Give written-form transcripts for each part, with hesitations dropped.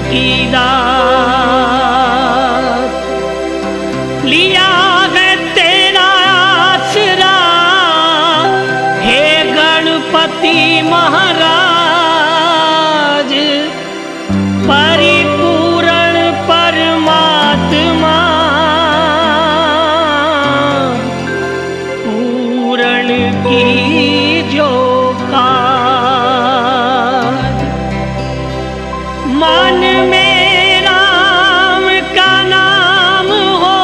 की दात। लिया है तेरा आसरा हे गणपति महाराज, परिपूर्ण परमात्मा पूर्ण की जो काज। मन में राम का नाम हो,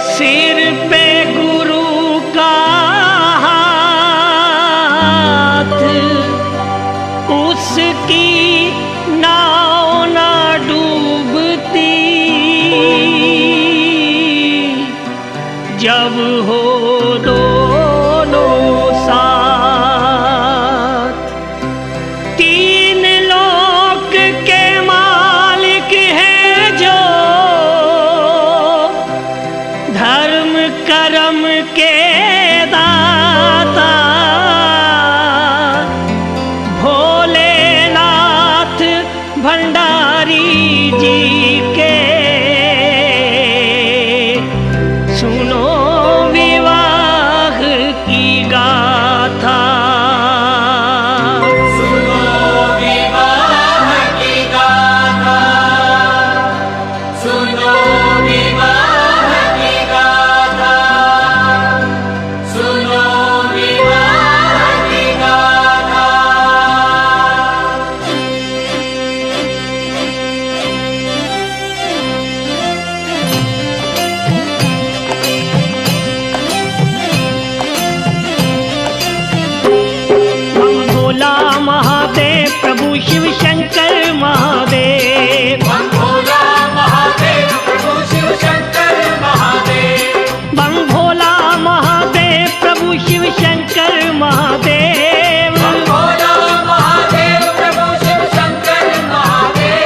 सिर पे गुरु का हाथ, उसकी नाव ना डूबती जब हो दोनों साथ। तीन लोक के मालिक हैं जो धर्म कर्म के दाता, भोलेनाथ भंडारी जी के सुनो विवाह की गाथा। सुनो विवाह की गाथा, सुनो विवाह की गाथा, सुनो विवाह की गाथा। बम भोला महादेव प्रभु शिव शंकर महादेव। बम भोला महादेव प्रभु शिव शंकर महादेव। बम भोला महादेव प्रभु शिव शंकर महादेव। बम भोला महादेव प्रभु शिव शंकर महादेव।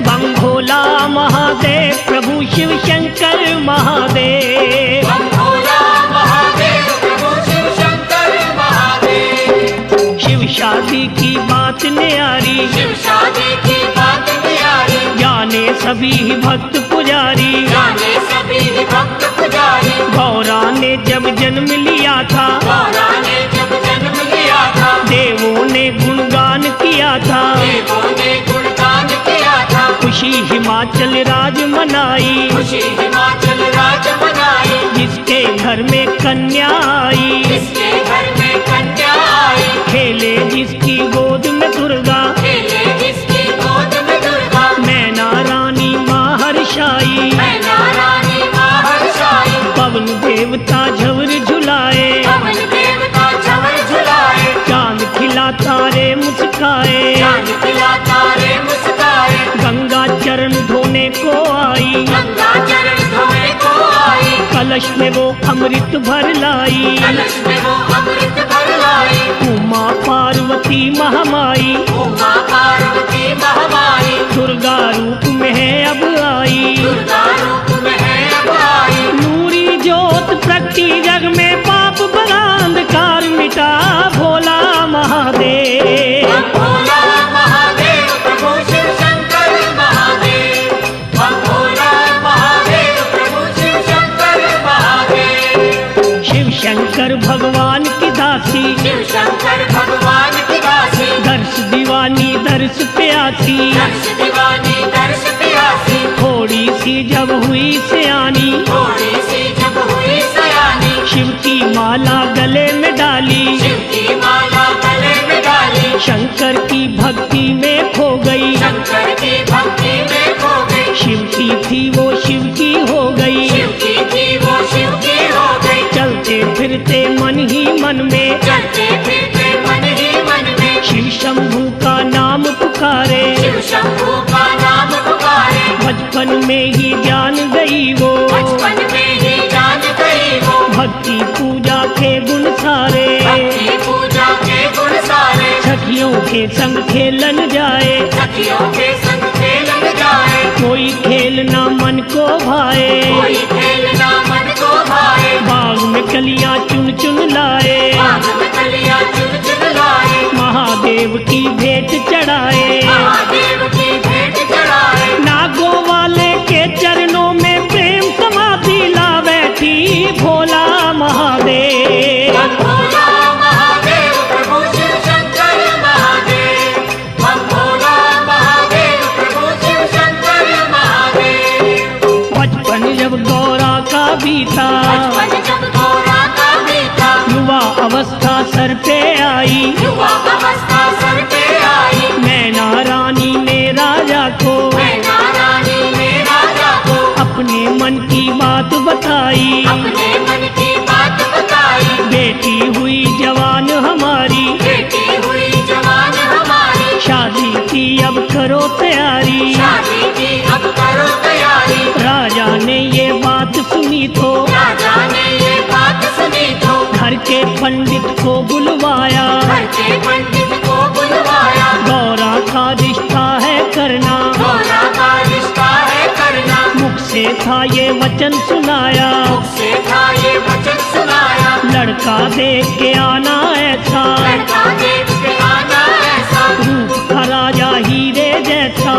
बम भोला महादेव प्रभु शिव शंकर महादेव। बम भोला महादेव प्रभु शिव शंकर महादेव। शिव शादी की बात न्यारी, शिव शादी की बात न्यारी, जाने सभी भक्त पुजारी। जाने सभी भक्त पुजारी। गौरा ने जब जन्म लिया था, गौरा ने जब जन्म लिया था, देवों ने गुणगान किया था। देवों ने गुणगान किया था। खुशी हिमाचल राज मनाई, खुशी हिमाचल राज मनाई, जिसके घर में कन्या आई। जिसके घर में कन्या आई, खेले जिसकी गोद में दुर्गा, खेले जिसकी गोद में दुर्गा। मैना रानी महर्षाई, मैना रानी महर्षाई, पवन देवता झवर झुलाए। पवन देवता झवर झुलाए, चांद खिला तारे मुस्काए। चांद खिला तारे मुस्काए, गंगा चरण धोने को आई, गंगा चरण धोने को आई। कलश में वो अमृत भर लाई। कलश में वो अमृत भर लाई। उमा पार्वती महामाई, उमा पार्वती महामाई, दुर्गा रूप में है अब आई। दुर्गा रूप में है अब आई। नूरी ज्योत प्रगटी जग में, पाप बला अंधकार मिटा भोला महादेव। बम भोला महादेव प्रभु शिव शंकर महादेव। बम भोला महादेव प्रभु शिव शंकर महादेव। शिव शंकर भगवान की दासी, शिव शंकर भगवान की दासी, दर्श दीवानी दर्श प्यासी। दर्श दीवानी दर्श प्यासी, थोड़ी सी जब हुई सियानी, थोड़ी सी जब हुई सयानी, शिव की माला गले में डाली। शिव की माला गले में डाली, शंकर की भक्ति में खो गई। शंकर की भक्ति में खो गई। शिव की थी वो शिव की हो गई। शिव की थी वो शिव की हो गई। चलते फिरते मन ही मन में, चलते फिरते मन ही मन में, शिव शंभू का नाम पुकारे। शिव शंभू का नाम पुकारे। बचपन में ही जान गई वो, बचपन में ही जान गई वो, भक्ति पूजा के गुण सारे। भक्ति पूजा के गुण सारे। सखियों के संग खेलन जाए, सखियों के संग खेलन जाए। कोई खेल ना मन को भाए। कोई खेल ना मन को भाए। बाग में कलियां चुन चुन लाए। बाग में कलियां चुन चुन लाए। महादेव महादेव की भेंट चढ़ाए, महादेव की भेंट चढ़ाए। नागों वाले के चरणों में प्रेम समाधि ला बैठी भोला महादेव। हम भोला महादेव प्रभु शिव शंकर महादेव। हम भोला महादेव प्रभु शिव शंकर महादेव। बचपन जब गौरा का बीता, बचपन जब गौरा का बीता, युवा अवस्था सर पे आई, युवा अवस्था सर पे आई। मैना रानी ने राजा को मैना रानी ने राजा को अपने मन की बात बताई, अपने मन की बात बताई। बेटी हुई जवान हमारी, बेटी हुई जवान हमारी, शादी की अब करो तैयारी। शादी की अब करो तैयारी। राजा ने ये बात सुनी तो राजा ने ये बात सुनी तो घर के पंडित को बुलवाया, घर के पंडित को बुलवाया। गौरा का रिश्ता है करना, गौरा का रिश्ता है करना। मुख से था ये वचन सुनाया, मुख से था ये वचन सुनाया। लड़का देख के आना ऐसा, लड़का देख के आना ऐसा, रूप का राजा हीरे जैसा,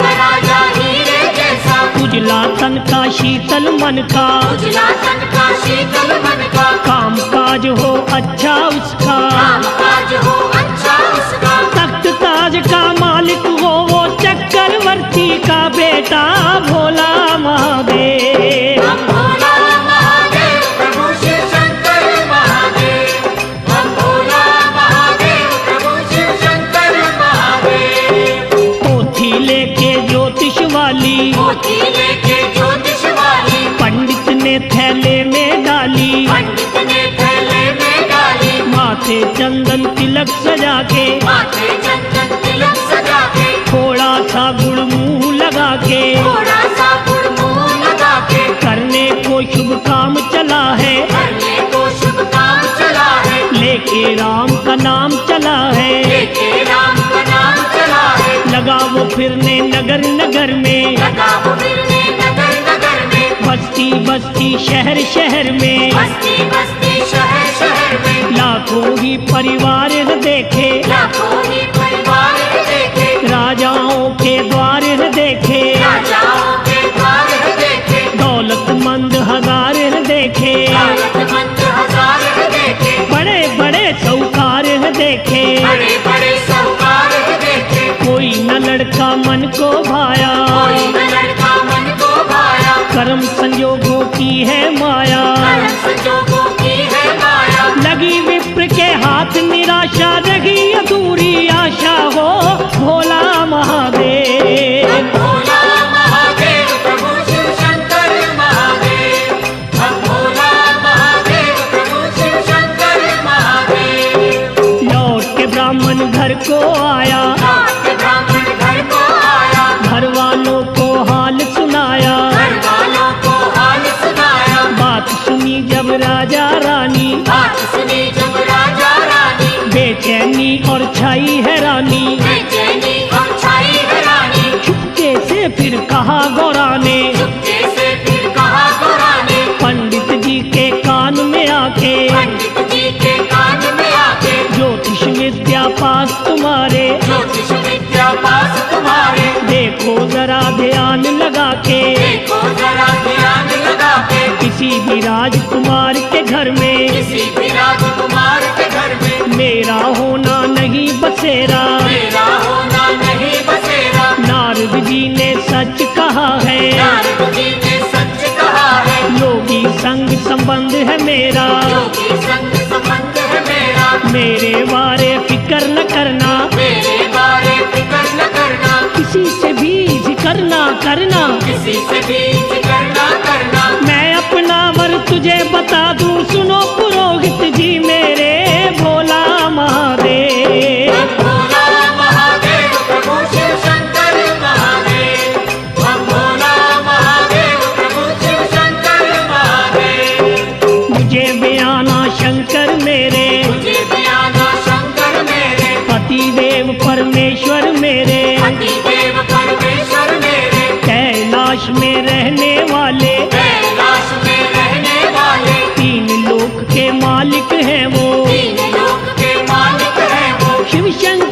राजा हीरे जैसा, उजला तन का शीतल मन का, उजला तन का शीतल मन का, काम काज हो अच्छा उसका, काम काज हो अच्छा उसका, तख्त ताज का मालिक हो वो चक्रवर्ती का बेटा भोला महादेव। हम भोला महादेव प्रभु शिव शंकर महादेव। हम भोला महादेव प्रभु शिव शंकर महादेव। पोथी लेके ज्योतिष वाली, मोती लेके ज्योतिष वाली, पंडित ने थैले में डाली, पंडित ने थैले में डाली, माथे चंदन तिलक सजा के, माथे चंदन तिलक सजा के, थोड़ा सा गुड़ मुंह लगा के, थोड़ा सा गुड़ मुंह लगा के, करने को शुभ काम चला है, करने को शुभ काम चला है, लेके राम का नाम चला है, लेके राम का नाम चला है, लगा वो फिरने नगर नगर में, लगा वो फिरने नगर नगर में, बस्ती बस्ती शहर शहर में, बस्ती बस्ती शहर शहर में, लाखों ही परिवार देखे, लाखों ही परिवार देखे, राजाओं के द्वार देखे, राजाओं के द्वार देखे, दौलतमंद हजार देखे, दौलतमंद हजार देखे, बड़े बड़े साहूकार देखे, बड़े बड़े साहूकार देखे, कोई न लड़का मन को भाया, कोई न लड़का मन को भाया, कर्म संजोगों की है माया, कर्म संजोगों की है माया, लगी विप्र के हाथ निराशा, रही अधूरी आशा हो भोला महादेव। हम भोला महादेव प्रभु शिव शंकर महादेव। हम भोला महादेव प्रभु शिव शंकर महादेव। लौट के ब्राह्मण घर को आया, लौट के ब्राह्मण घर को आया, घर वालों को हाल सुनाया, घर वालों को हाल सुनाया, बात सुनी जब राजा रानी, बात सुनी जब राजा रानी, बेचैनी और छाई हैरानी, बेचैनी और छाई हैरानी, चुपके से फिर कहा गौरा ने, चुपके से फिर कहा गौरा ने, पंडित जी के कान में आके, पंडित जी के कान में आके, ज्योतिष विद्या पास तुम्हारे, ज्योतिष विद्या पास तुम्हारे, देखो जरा ध्यान लगा के, देखो जरा ध्यान लगा के, किसी भी राजकुमार के घर में, किसी भी राजकुमार के घर में, मेरा होना नहीं बसेरा, मेरा होना नहीं बसेरा, नारद जी ने सच कहा है, नारद जी ने सच कहा है, योगी संग संबंध है मेरा, योगी संग संबंध है मेरा, मेरे बारे फिक्र न करना, मेरे बारे फिक्र न करना, किसी से भी जिक्र ना करना, किसी से भी जिक्र न करना, मैं अपना वर तुझे बता दूं, सुनो पुरोहित जी मेरे भोला महादेव। हम भोला महादेव प्रभु शिव शंकर महादेव। हम भोला महादेव प्रभु शिव शंकर महादेव। मुझे बयाना शंकर मेरे, मुझे बयाना शंकर मेरे, पति देव परमेश्वर मेरे, पति देव परमेश्वर मेरे, कैलाश में रहने वाले, कैलाश में रहने वाले, तीन लोक के मालिक हैं वो, तीन लोक के मालिक हैं वो, शिव शंकर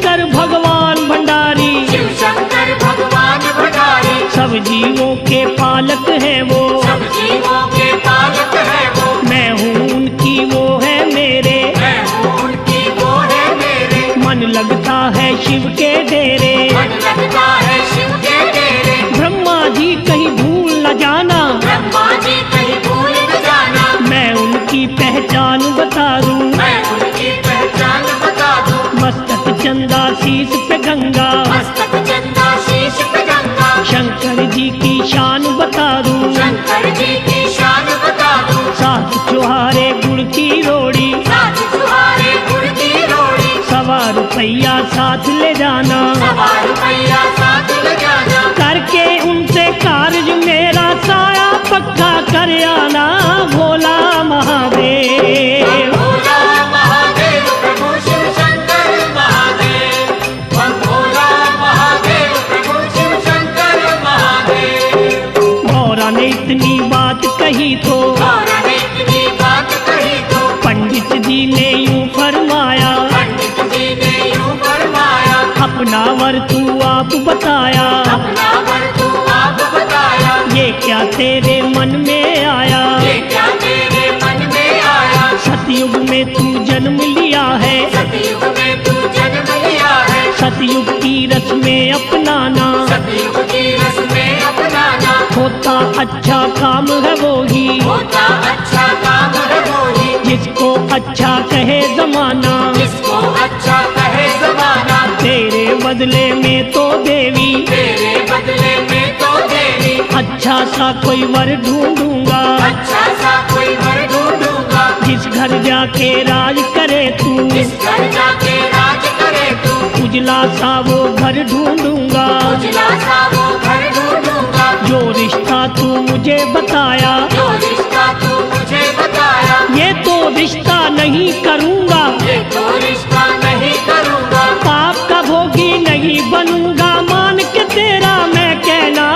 सब जीवों के पालक हैं वो, सब जीवों के पालक है वो, मैं हूँ उनकी वो है मेरे, मैं हूँ उनकी वो है मेरे, मन लगता है शिव के डेरे। मन लगता है शिव के डेरे, ब्रह्मा जी कहीं भूल न जाना, ब्रह्मा जी कहीं भूल न जाना, मैं उनकी पहचान बता दूं, मैं उनकी पहचान बता दूं, मस्तक चंदा शीश पे गंगा, मस्तक चंदा शीश पे गंगा, शंकर जी की शान बता दूं, शंकर जी की शान बता दूं, सात चुहारे गुड़ की रोड़ी, साथ चुहारे गुड़ की रोड़ी, सवा रुपया साथ ले जाना, सवा रुपया साथ ले जाना, करके उनसे कार्य मेरा साया पक्का कर आना, भोला महादेव। भोला महादेव प्रभु शिव शंकर महादेव, हम भोला महादेव प्रभु शिव शंकर महादेव। गौरा ने इतनी बात कही तो और अनेक की बात कही तो पंडित जी ने यूं फरमाया, पंडित जी ने यूं फरमाया, अपना वर तू आप बताया, अपना वर तू आप बताया, ये क्या तेरे मन में आया, ये क्या तेरे मन में आया, सतयुग में तू जन्म लिया है, सतयुग में तू जन्म लिया है, सतयुग की रस्में अपनाना, सतयुग की रस में अपनाना, होता अच्छा काम है वो ही, होता अच्छा काम है वो ही, जिसको अच्छा कहे जमाना, जिसको अच्छा कहे जमाना, तेरे बदले में तो देवी, तेरे बदले में तो देवी, अच्छा सा कोई वर ढूंढूंगा, अच्छा सा कोई वर ढूंढूंगा, जिस घर जाके राज करे तू, जिस घर जाके राज करे तू, उजला सा वो घर ढूंढूंगा, उजला सा वो घर ढूंढूंगा, जो रिश्ता तू मुझे बताया, जो रिश्ता तू मुझे बताया, ये तो रिश्ता नहीं करूंगा, ये तो रिश्ता नहीं करूंगा, पाप का भोगी नहीं बनूंगा, मान के तेरा मैं कहना,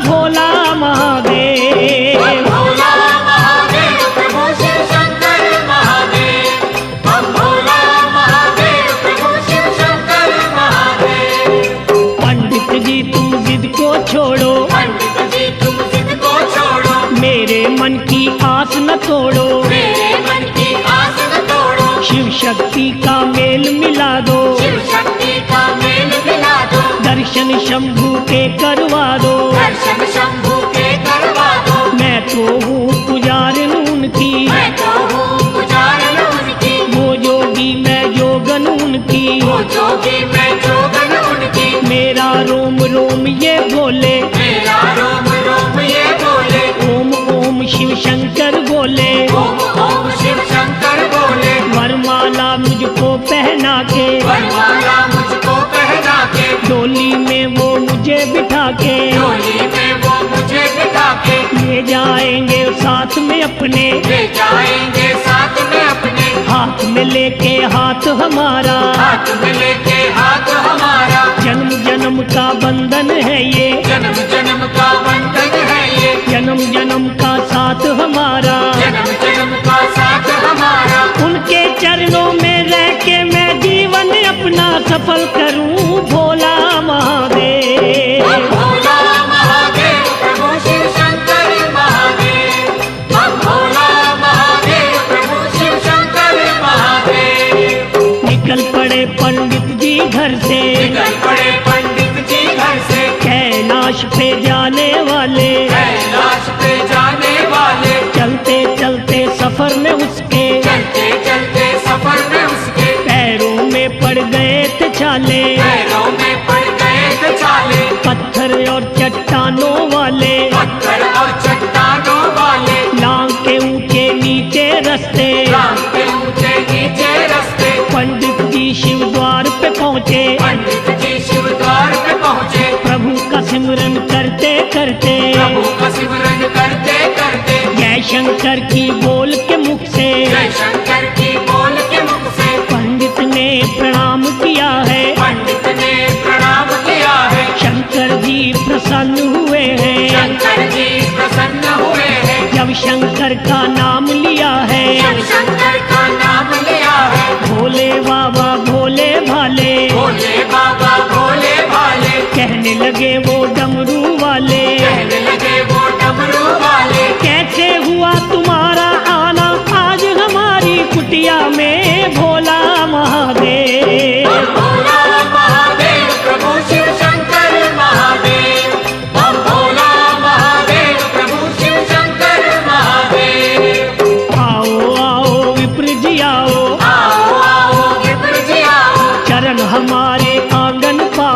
भोला महादेव। भोला महादेव प्रभु शिव शंकर महादेव, हम भोला महादेव प्रभु शिव शंकर महादेव। पंडित जी तुम जिद को छोड़ो, पंडित जी तुम जिद को छोड़ो, मेरे मन की आस न तोड़ो, मेरे मन की आस न तोड़ो, शिव शक्ति का मेल मिला दो, शिव शक्ति का मेल मिला दो, दर्शन शंभू के करवा दो, दर्शन शंभू के करवा दो, मैं तो हूँ पुजारिन उनकी, मैं तो हूँ पुजारन उनकी, वो जोगी मैं जोगन उनकी, वो जोगी मैं जोगन उनकी, मेरा रोम रोम ये बोले, मेरा रोम रोम ये बोले, ओम ओम शिव शंकर बोले, ओम ओम शिव शंकर बोले, वरमाला मुझको पहना के, वरमाला मुझको पहना के, डोली में वो मुझे बिठा के, डोली में वो मुझे बिठा के, ले जाएंगे साथ में अपने, ले जाएंगे साथ में अपने, हाथ में लेके हाथ हमारा, हाथ में लेके हाथ हमारा, जन्म जन्म का बंधन है ये, जन्म जन्म का बंधन है ये, जन्म जन्म का साथ हमारा, जन्म जन्म का साथ हमारा, उनके चरणों में रह के मैं जीवन अपना सफल करूं, भोला महादेव। भोला महादेव प्रभु शिव शंकर महादेव, हम भोला महादेव प्रभु शिव शंकर महादेव। निकल पड़े पंडित जी घर से, निकल पड़े पंडित जी घर से, कैलाश पे जाने वाले, कैलाश पे जाने वाले, चलते चलते सफर में उसके, चलते चलते सफर में उसके, पैरों में पड़ गए थे छाले, पैरों में पड़ गए थे छाले, पत्थर और चट्टानों वाले, पत्थर और चट्टानों वाले, लांग के ऊंचे नीचे रास्ते, राम के ऊंचे नीचे रास्ते, पंडित जी शिव द्वार पे पहुँचे, पंडित जी शिव द्वार पे पहुँचे, प्रभु का सिमरन करते करते, प्रभु का सिमरन करते करते, जय शंकर की बोल के मुख से, जय शंकर की बोल के मुख से, पंडित ने प्रणाम किया है, पंडित ने प्रणाम किया है, शंकर जी प्रसन्न हुए हैं, शंकर जी प्रसन्न हुए हैं, जब शंकर का नाम लिया है, जब शंकर का नाम लिया है, भोले बाबा भोले भाले, भोले बाबा भोले भाले, कहने लगे वो डमरू वाले,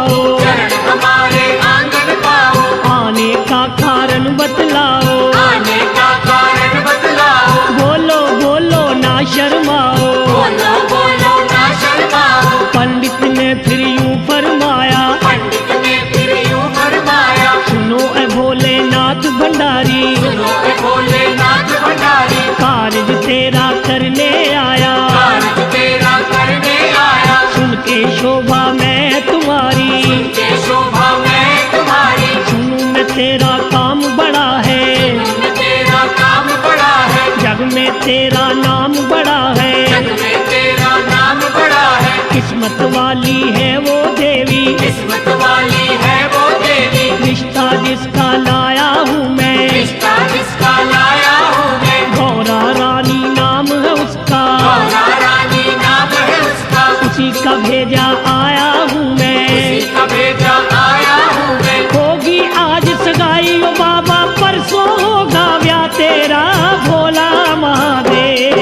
आओ, चरण हमारे आंगन पाओ, आने का कारण बतलाओ, आने का कारण बतलाओ, बोलो बोलो ना शर्माओ। बोलो बोलो ना शर्माओ। पंडित ने फिर यूं फरमाया, पंडित ने फिर यूं फरमाया, सुनो ए भोलेनाथ भंडारी, सुनो ए भोलेनाथ भंडारी, कार्य तेरा करने आया, कार्य तेरा करने आया, सुन के शोभा मैं तुम्हारी, के शोभा मैं तुम्हारी, सुनूं मैं तेरा काम बड़ा है, तेरा काम बड़ा है, जग में तेरा नाम बड़ा है, जग में तेरा नाम बड़ा है, किस्मत वाली है वो देवी, किस्मत वाली है वो देवी, रिश्ता जिसका लाया हूँ मैं, रिश्ता जिसका लाया हूँ मैं, गौरा रानी नाम है उसका, गौरा रानी नाम है उसका, उसी का भेजा आया हूँ मैं, उसी का भेजा आया हूँ मैं, होगी आज सगाई ओ बाबा, परसों होगा ब्याह तेरा भोला महादेव।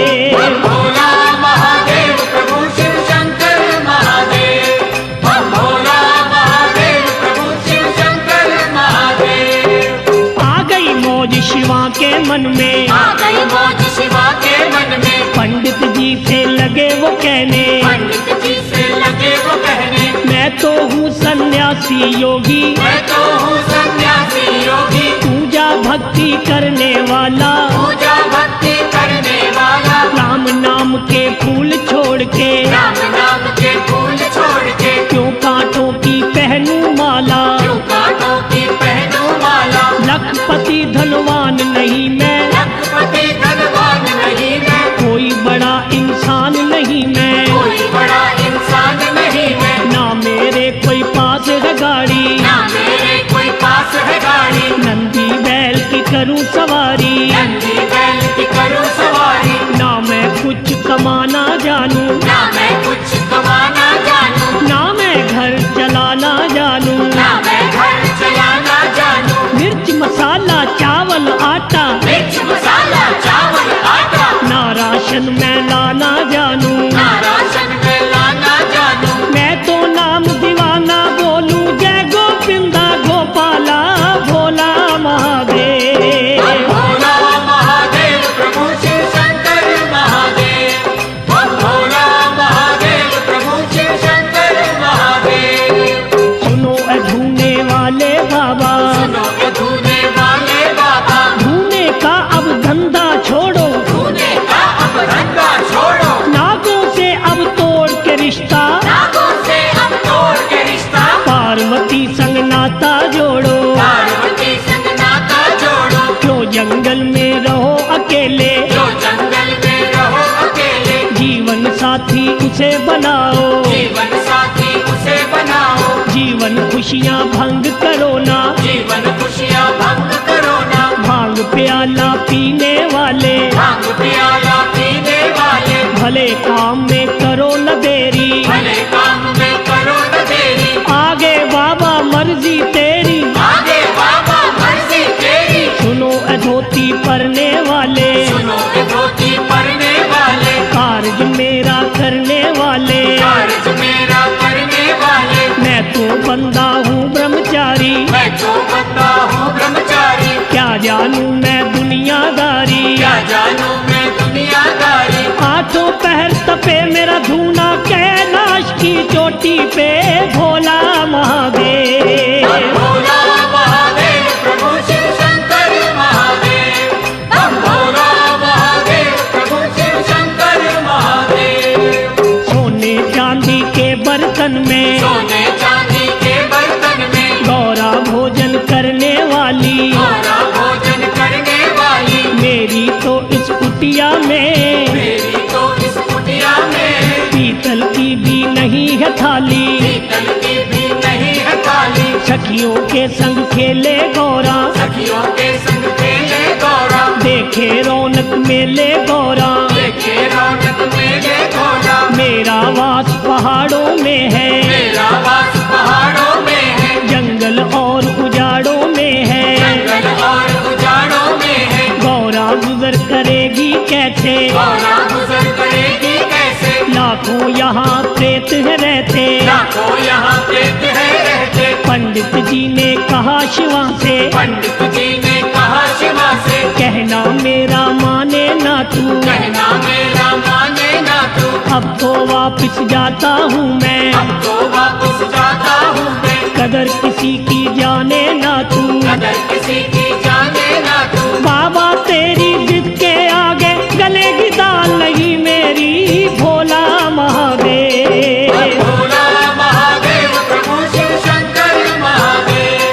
भोला महादेव प्रभु शिव शंकर महादेव, हम भोला महादेव प्रभु शिव शंकर महादेव। आ गई मौज शिवा के मन में, आ गई मौज शिवा के मन में, पंडित जी से लगे वो कहने, पंडित जी से लगे वो कहने, मैं तो हूँ सन्यासी योगी, मैं तो हूँ सन्यासी योगी, पूजा भक्ति करने वाला, पूजा भक्ति करने वाला, राम नाम के फूल छोड़ के, राम नाम के फूल छोड़ के, क्यों कांटों की पहनूं माला, क्यों कांटों की पहनूं माला, लखपति धनवान नहीं मैं, लखपति धनवान नहीं मैं, कोई बड़ा इंसान नहीं मैं, कोई बड़ा इंसान नहीं मैं, ना मेरे कोई पास है गाड़ी, ना मेरे कोई पास है गाड़ी, नंदी बैल की करूं सवारी, नंदी बैल की करूं सवारी, ना मैं कुछ कमाना जानूं, ना मैं कुछ कमाना जानूं, ना मैं घर चलाना जानूं, ना मैं घर चलाना जानूं, मिर्च मसाला चावल आटा, मिर्च मसाला चावल आटा, ना राशन मैं लाना जानूं, ना राशन में लाना जानूं, मैं तो नाम दीवाना बोलूं, जय गोविंदा गोपाला भोला महादेव। हम भोला महादेव प्रभु शिव शंकर महादेव, हम भोला महादेव प्रभु शिव शंकर महादेव। सुनो ए धूने वाले बाबा, सुनो ए धूने वाले बाबा, धूने का अब धंधा छोड़ो, धूने का अब धंधा छोड़ो, नागों से अब तोड़ के रिश्ता, नागों से अब तोड़ के रिश्ता, पार्वती संग नाता जोड़ो, पार्वती संग नाता जोड़ो, क्यों जंगल में रहो अकेले, जो जंगल में रहो अकेले, जीवन साथी उसे बनाओ, जीवन साथी उसे बनाओ, जीवन खुशियाँ भंग करो ना, जीवन खुशियाँ भंग करो ना, भांग प्याला पीने वाले, भांग प्याला पीने वाले, भले काम में करो न देरी, भले काम में करो न देरी, आगे बाबा मर्जी तेरी, आगे बाबा मर्जी तेरी, सुनो ए धोती परने वाले, सुनो ए धोती पहनने वाले, कार्य मेरा करने वाले, कार्य मेरा करने वाले, मैं तो बंदा हूँ ब्रह्मचारी, मैं तो बंदा हूँ ब्रह्मचारी, क्या जानूं मैं दुनियादारी, क्या जानूं मैं दुनियादारी, आठों पहर तपे मेरा धूना, कैलाश की चोटी पे भोला महादेव। हम भोला महादेव प्रभु शिव शंकर महादेव, हम भोला महादेव प्रभु शिव शंकर महादेव। सोने चांदी के बर्तन में, सोने चांदी के बर्तन में, गौरा भोजन करने वाली, गौरा भोजन करने वाली, मेरी तो इस कुटिया में, मेरी तो इस कुटिया में, पीतल की भी नहीं है थाली, पीतल की भी नहीं है थाली, सखियों के संग खेले गौरा, सखियों के संग खेले गौरा, देखे रौनक मेले गौरा, देखे रौनक मेले गौरा, मेरा वास पहाड़ों में है, मेरा वास पहाड़ों में है, जंगल और उजाड़ों में है, जंगल और उजाड़ों में है, गौरा गुजर करेगी कैसे, गौरा गुजर करेगी कैसे, लाखों यहाँ प्रेत है रहते, लाखों यहाँ प्रेत है रहते, कहा शिवा से, पंडित जी ने कहा शिवा से, कहना मेरा माने ना तू, कहना मेरा माने ना तू, अब तो वापिस जाता हूँ मैं, अब तो वापस जाता हूँ मैं, कदर किसी की जाने ना तू, कदर किसी की जाने ना तू, बाबा तेरी जिद के आगे गले की दाल नहीं मेरी, भोला महादेव। भोला महादेव प्रभु शिव शंकर महादेव,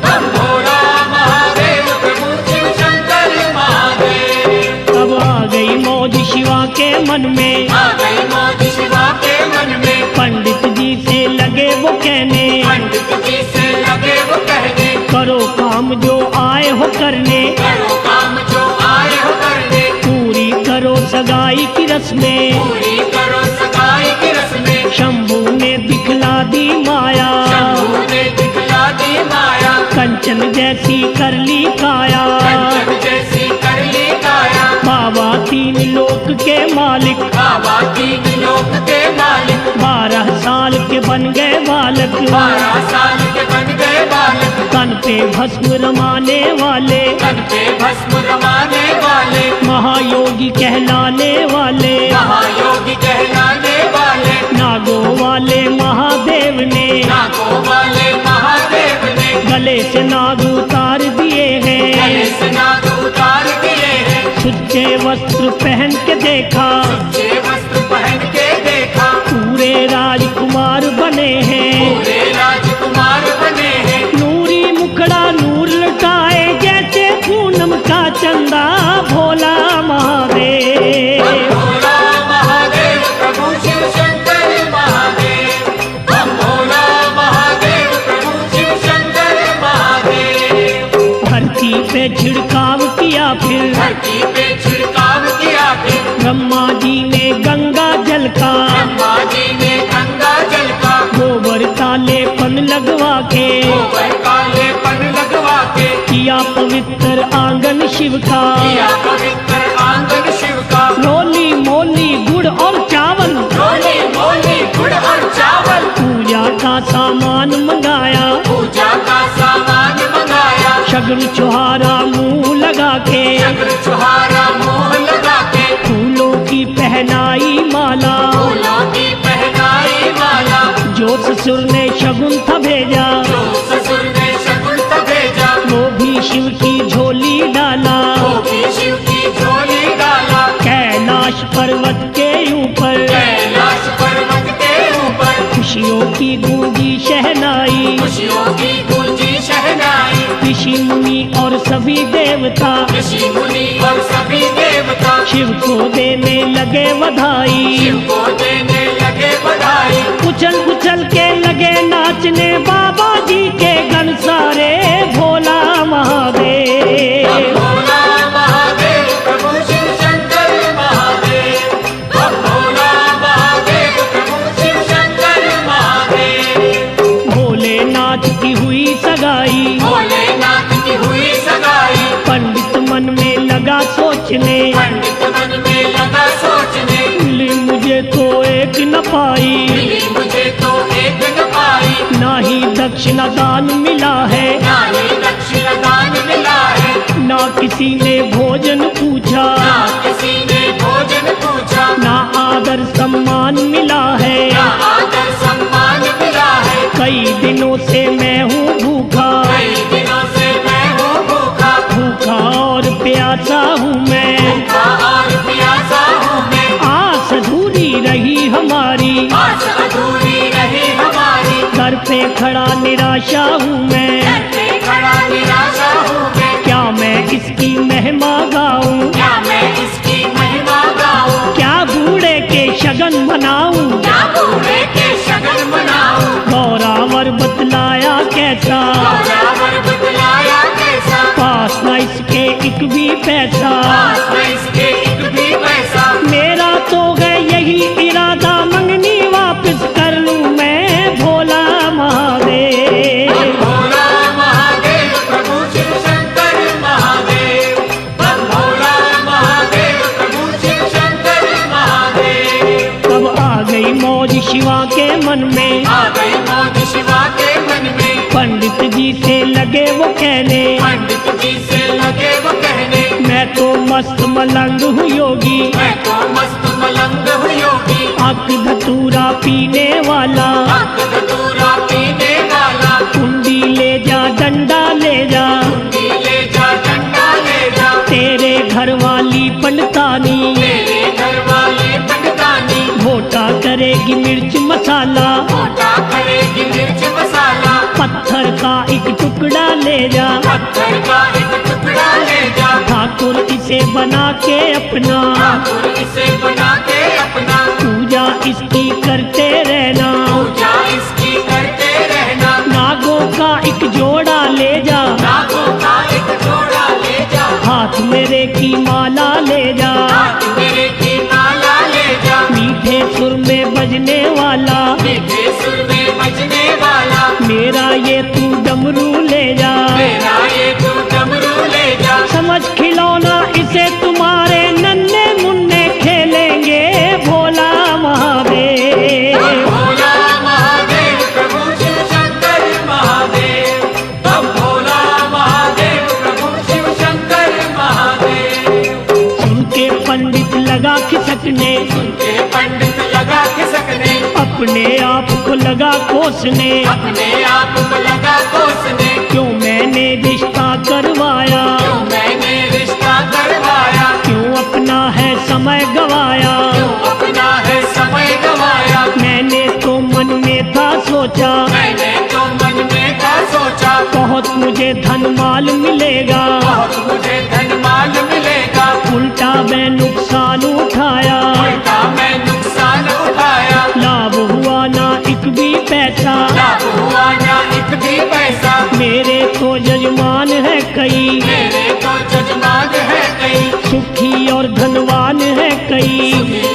हम भोला महादेव प्रभु शिव शंकर महादेव। अब आ गई मौज शिवा के मन में, आ गई मौज शिवा के मन में, पंडित जी से लगे वो कहने, पंडित जी से लगे वो कहने, करो काम जो आए हो करने, करो काम जो आए हो करने, पूरी करो सगाई की रस्में, पूरी करो सगाई की रस्में, शंभू ने दिखला दी माया, शंभू ने दिखला दी माया, कंचन जैसी कर ली काया, कंचन जैसी कर ली काया, बाबा तीन लोक के मालिक, बाबा तीन लोक के मालिक, 12 साल के बन गए बालक, 12 साल के बन गए बालक, तन पे भस्म रमाने वाले, तन पे भस्म रमाने वाले, महायोगी कहलाने वाले, महायोगी कहलाने वाले, नागो वाले महादेव ने, नागों वाले महादेव ने, गले से नाग उतार दिए गले हैं, से नाग उतार दिए हैं, सुच्चे वस्त्र पहन के देखा, जे वस्त्र पहन के देखा, पूरे राजकुमार बने हैं, पूरे राजकुमार बने हैं, नूरी मुखड़ा नूर लुटाए जैसे पूनम का चंदा, भोला महादेव। भोला महादेव प्रभु शिव शंकर महादेव, हम भोला महादेव प्रभु शिव शंकर महादेव। धरती पे छिड़काव किया फिर, धरती पे छिड़काव किया फिर, ब्रह्मा जी ने गंगा जल का, ब्रह्मा जी ने गंगा जल का, गोबर काले पन लगवा के, गोबर काले पन लगवा के, किया पवित्र आंगन शिव का, किया पवित्र आंगन शिव का, रोली मोली गुड़ और चावल, रोली मोली गुड़ और चावल, पूजा का सामान मंगाया, पूजा का सामान मंगाया, शगुन छुहारा मुंह लगा के, चक्र छुहारा मुंह लगा के, फूलों की पहनाई माला, फूलों की पहनाई माला, जो ससुर ने शगुन था भेजा, जो ससुर ने शगुन था भेजा, वो भी शिव की झोली डाला, वो भी शिव की झोली डाला, कैलाश पर्वत के ऊपर, कैलाश पर्वत के ऊपर, खुशियों की गूंजी शहनाई, खुशियों की गूंजी शहनाई, ऋषि मुनि और सभी देवता, ऋषि मुनि और सभी देवता, शिव को देने लगे बधाई, शिव को देने लगे बधाई, उछल उछल के लगे नाचने बाबा जी के गण सारे, भोला महादेव। भोला महादेव प्रभु शिव शंकर महादेव, हम भोला महादेव प्रभु शिव शंकर महादेव। भोलेनाथ की हुई सगाई, भोलेनाथ की हुई सगाई, पंडित मन में लगा सोचने, पंडित मन में लगा सोचने, मिली मुझे तो एक न पाई, मिली मुझे तो एक न पाई, ना ही दक्षिणा दान मिला है, ना ही दक्षिण दान मिला है, ना किसी ने भोजन पूछा, ना किसी ने भोजन पूछा, ना आदर सम्मान मिला है, ना आदर सम्मान मिला है, कई दिनों से मैं हूँ भूखा, कई दिनों से मैं हूँ भूखा, भूखा और प्यासा हूँ मैं, भूखा और प्यासा हूँ मैं, आस अधूरी रही हमारी, आस अधूरी रही हमारी, दर पे खड़ा निराशा हूँ मैं, घर पे खड़ा निराशा हूँ मैं, क्या मैं इसकी महिमा गाऊं, क्या मैं इसकी महिमा गाऊं, क्या बूढ़े के शगन मनाऊं, क्या बूढ़े के शगन मनाऊं, गौरावर बतलाया कैसा, गौरावर बतलाया कैसा, पास न इसके एक भी पैसा, पास में इसके एक भी पैसा, मेरा तो है यही इरादा मंगनी वापस कर लूं मैं, भोला महादेव। भोला महादेव प्रभु शिव शंकर महादेव, हम भोला महादेव प्रभु शिव शंकर महादेव। तब आ गई मौज शिवा के मन में, आ गई मौज शिवा के मन में, पंडित जी से लगे कहने, पंडित जी से लगे वो कहने, मैं तो मस्त मलंग हूँ योगी, मैं तो मस्त मलंग हूँ योगी, अक धतूरा पीने वाला, अक धतूरा पीने वाला, कुंडी ले जा डंडा ले जा, कुंडी ले जा डंडा ले जा, तेरे घर वाली पंडतानी, तेरे घर वाली पंडतानी, घोटा करेगी मिर्च मसाला, घोटा करेगी मिर्च मसाला, पत्थर का एक टुकड़ा ले जा, पत्थर का एक टुकड़ा ले जा, ठाकुर इसे बना के अपना, ठाकुर इसे बना के अपना, पूजा इसकी करते रहना, पूजा इसकी करते रहना, नागों का एक जोड़ा ले जा, नागों का एक जोड़ा ले जा, हाथ मेरे की माला ले जा, हाथ मेरे की माला ले जा, मीठे सुर में बजने वाला, मीठे सुर में बजने वाला, मेरा ये तू डमरू ले जा, मेरा ये तू डमरू ले जा, समझ खिलौना इसे तुम्हारे नन्हे मुन्ने खेलेंगे भोला महादेव। भोला महादेव प्रभु शिव शंकर महादेव, हम भोला महादेव प्रभु शिव शंकर महादेव, सुन के पंडित लगा खिसकने, उनके पंडित लगा खिसकने, अपने आप को लगा कोसने, अपने आप को लगा कोसने, क्यों मैंने रिश्ता करवाया, क्यों मैंने रिश्ता करवाया, क्यों अपना है समय गवाया, क्यों अपना है समय गवाया, मैंने तो मन में था सोचा, मैंने तो मन में था सोचा, बहुत मुझे धन माल मिलेगा, बहुत मुझे धन माल मिलेगा, उल्टा मैं नुकसान उठाया, उल्टा मैं नुकसान उठाया, लाभ हुआ ना एक भी पैसा, लाभ हुआ ना एक भी पैसा, मेरे तो जजमान है कई, मेरे तो जजमान है कई, सुखी और धनवान है कई,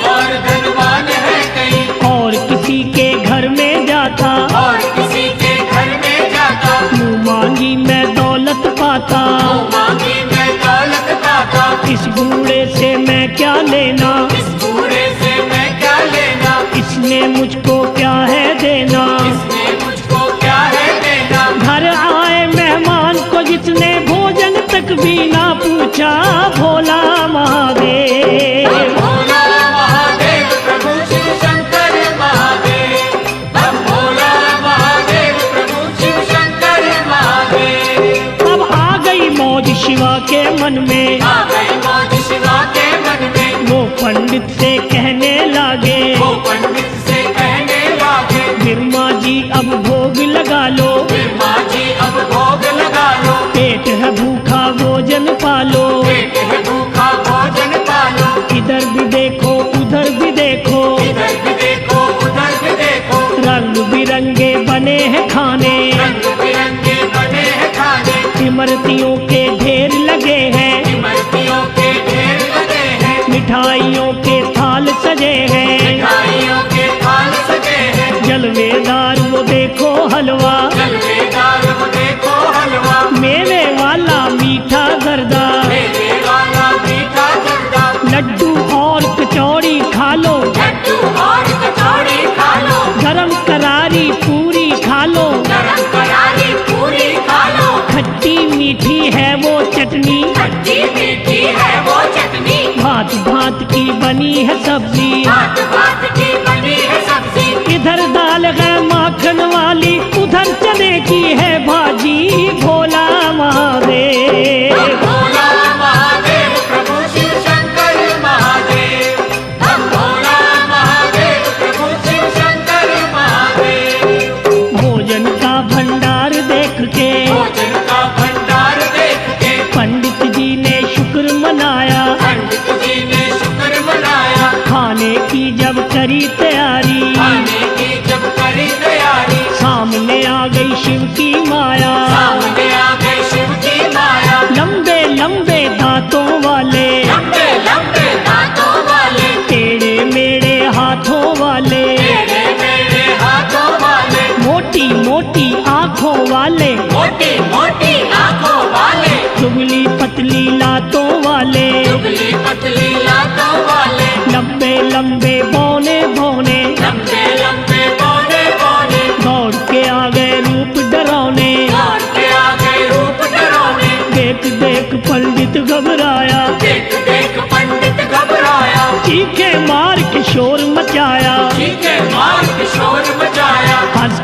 और धनवान है कई, और किसी के घर में जाता, और किसी के घर में जाता, मुँह मांगी मैं दौलत पाता, मांगी मैं दौलत पाता, इस बूढ़े से मैं क्या लेना, इस बूढ़े से मैं क्या लेना, इसने मुझको क्या है देना, इसने मुझको क्या है देना, घर आए मेहमान को जिसने भोजन तक भी ना पूछा भोला महादेव। भोला महादेव प्रभु शिव शंकर महादेव, हम भोला महादेव प्रभु शिव शंकर महादेव, अब आ गई मौज शिवा के मन में, आ गई मौज शिवा के मन में, वो पंडित से कहने लागे, वो पंडित से कहने लागे, बिरमा जी अब भोग लगा लो, फिर माँ जी अब भोग लगा लो, पेट है भूखा भोजन पालो, पेट है भूखा भोजन पालो, इधर भी देखो उधर भी देखो, इधर भी देखो उधर भी देखो, रंग बिरंगे बने हैं खाने, रंग बिरंगे बने हैं खाने, इमरतियों के ढेर लगे हैं, इमरतियों के ढेर लगे हैं, मिठाइयों के थाल सजे हैं, मिठाइयों के थाल सजे हैं, जलवेदार वो देखो हलवा, जलवेदार वो देखो हलवा, मेवे वाला मीठा गर्दा, मेरे वाला मीठा जर्दा, लड्डू और कचौड़ी खा लो, लड्डू और कचौड़ी खा लो, गरम करारी पूरी खा लो, गरम करारी पूरी खा लो, खट्टी मीठी है वो चटनी, खट्टी मीठी है वो चटनी, भांत भांत की बनी है सब्जी, भात भात की बनी है सब्जी, इधर दाल है माखन वाली, उधर चने की है भाजी, भोला महादेव। भोला महादेव प्रभु शिव शंकर महादेव, हम भोला महादेव प्रभु शिव शंकर महादेव, भोजन का भंडार देख के भोजन का भंडार देख के पंडित जी ने शुक्र मनाया, पंडित जी ने शुक्र मनाया, खाने की जब करी तैयारी, खाने की जब करी तैयारी, सामने आ गई शिव की माया, सामने आ गई शिव की माया, लंबे लंबे दांतों वाले, लंबे लंबे दांतों वाले, टेढ़े मेढ़े हाथों वाले, टेढ़े मेढ़े हाथों वाले, मोटी मोटी आँखों वाले, मोटी मोटी आंखों वाले, दुबली पतली लातों वाले, दुबली पतली लातों वाले, लंबे लंबे बौने बौने, लंबे लंबे बौने बौने, दौड़ के आ गए रूप डरावने, दौड़ के आ गए रूप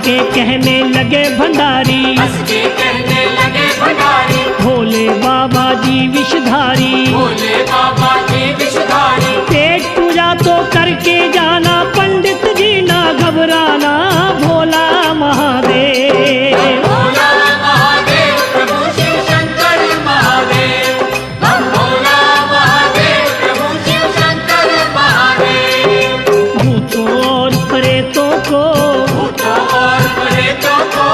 के कहने लगे भंडारी, हंस के कहने लगे भंडारी, भोले बाबा जी विषधारी, भोले बाबा जी विषधारी। पेट पूजा तो करके जाना पंडित जी, ना घबराना भोला महादेव। भोला महादेव प्रभु शिव शंकर महादेव, हम भोला महादेव प्रभु शिव शंकर महादेव। भूतों और प्रेतों को भूतों और प्रेतों को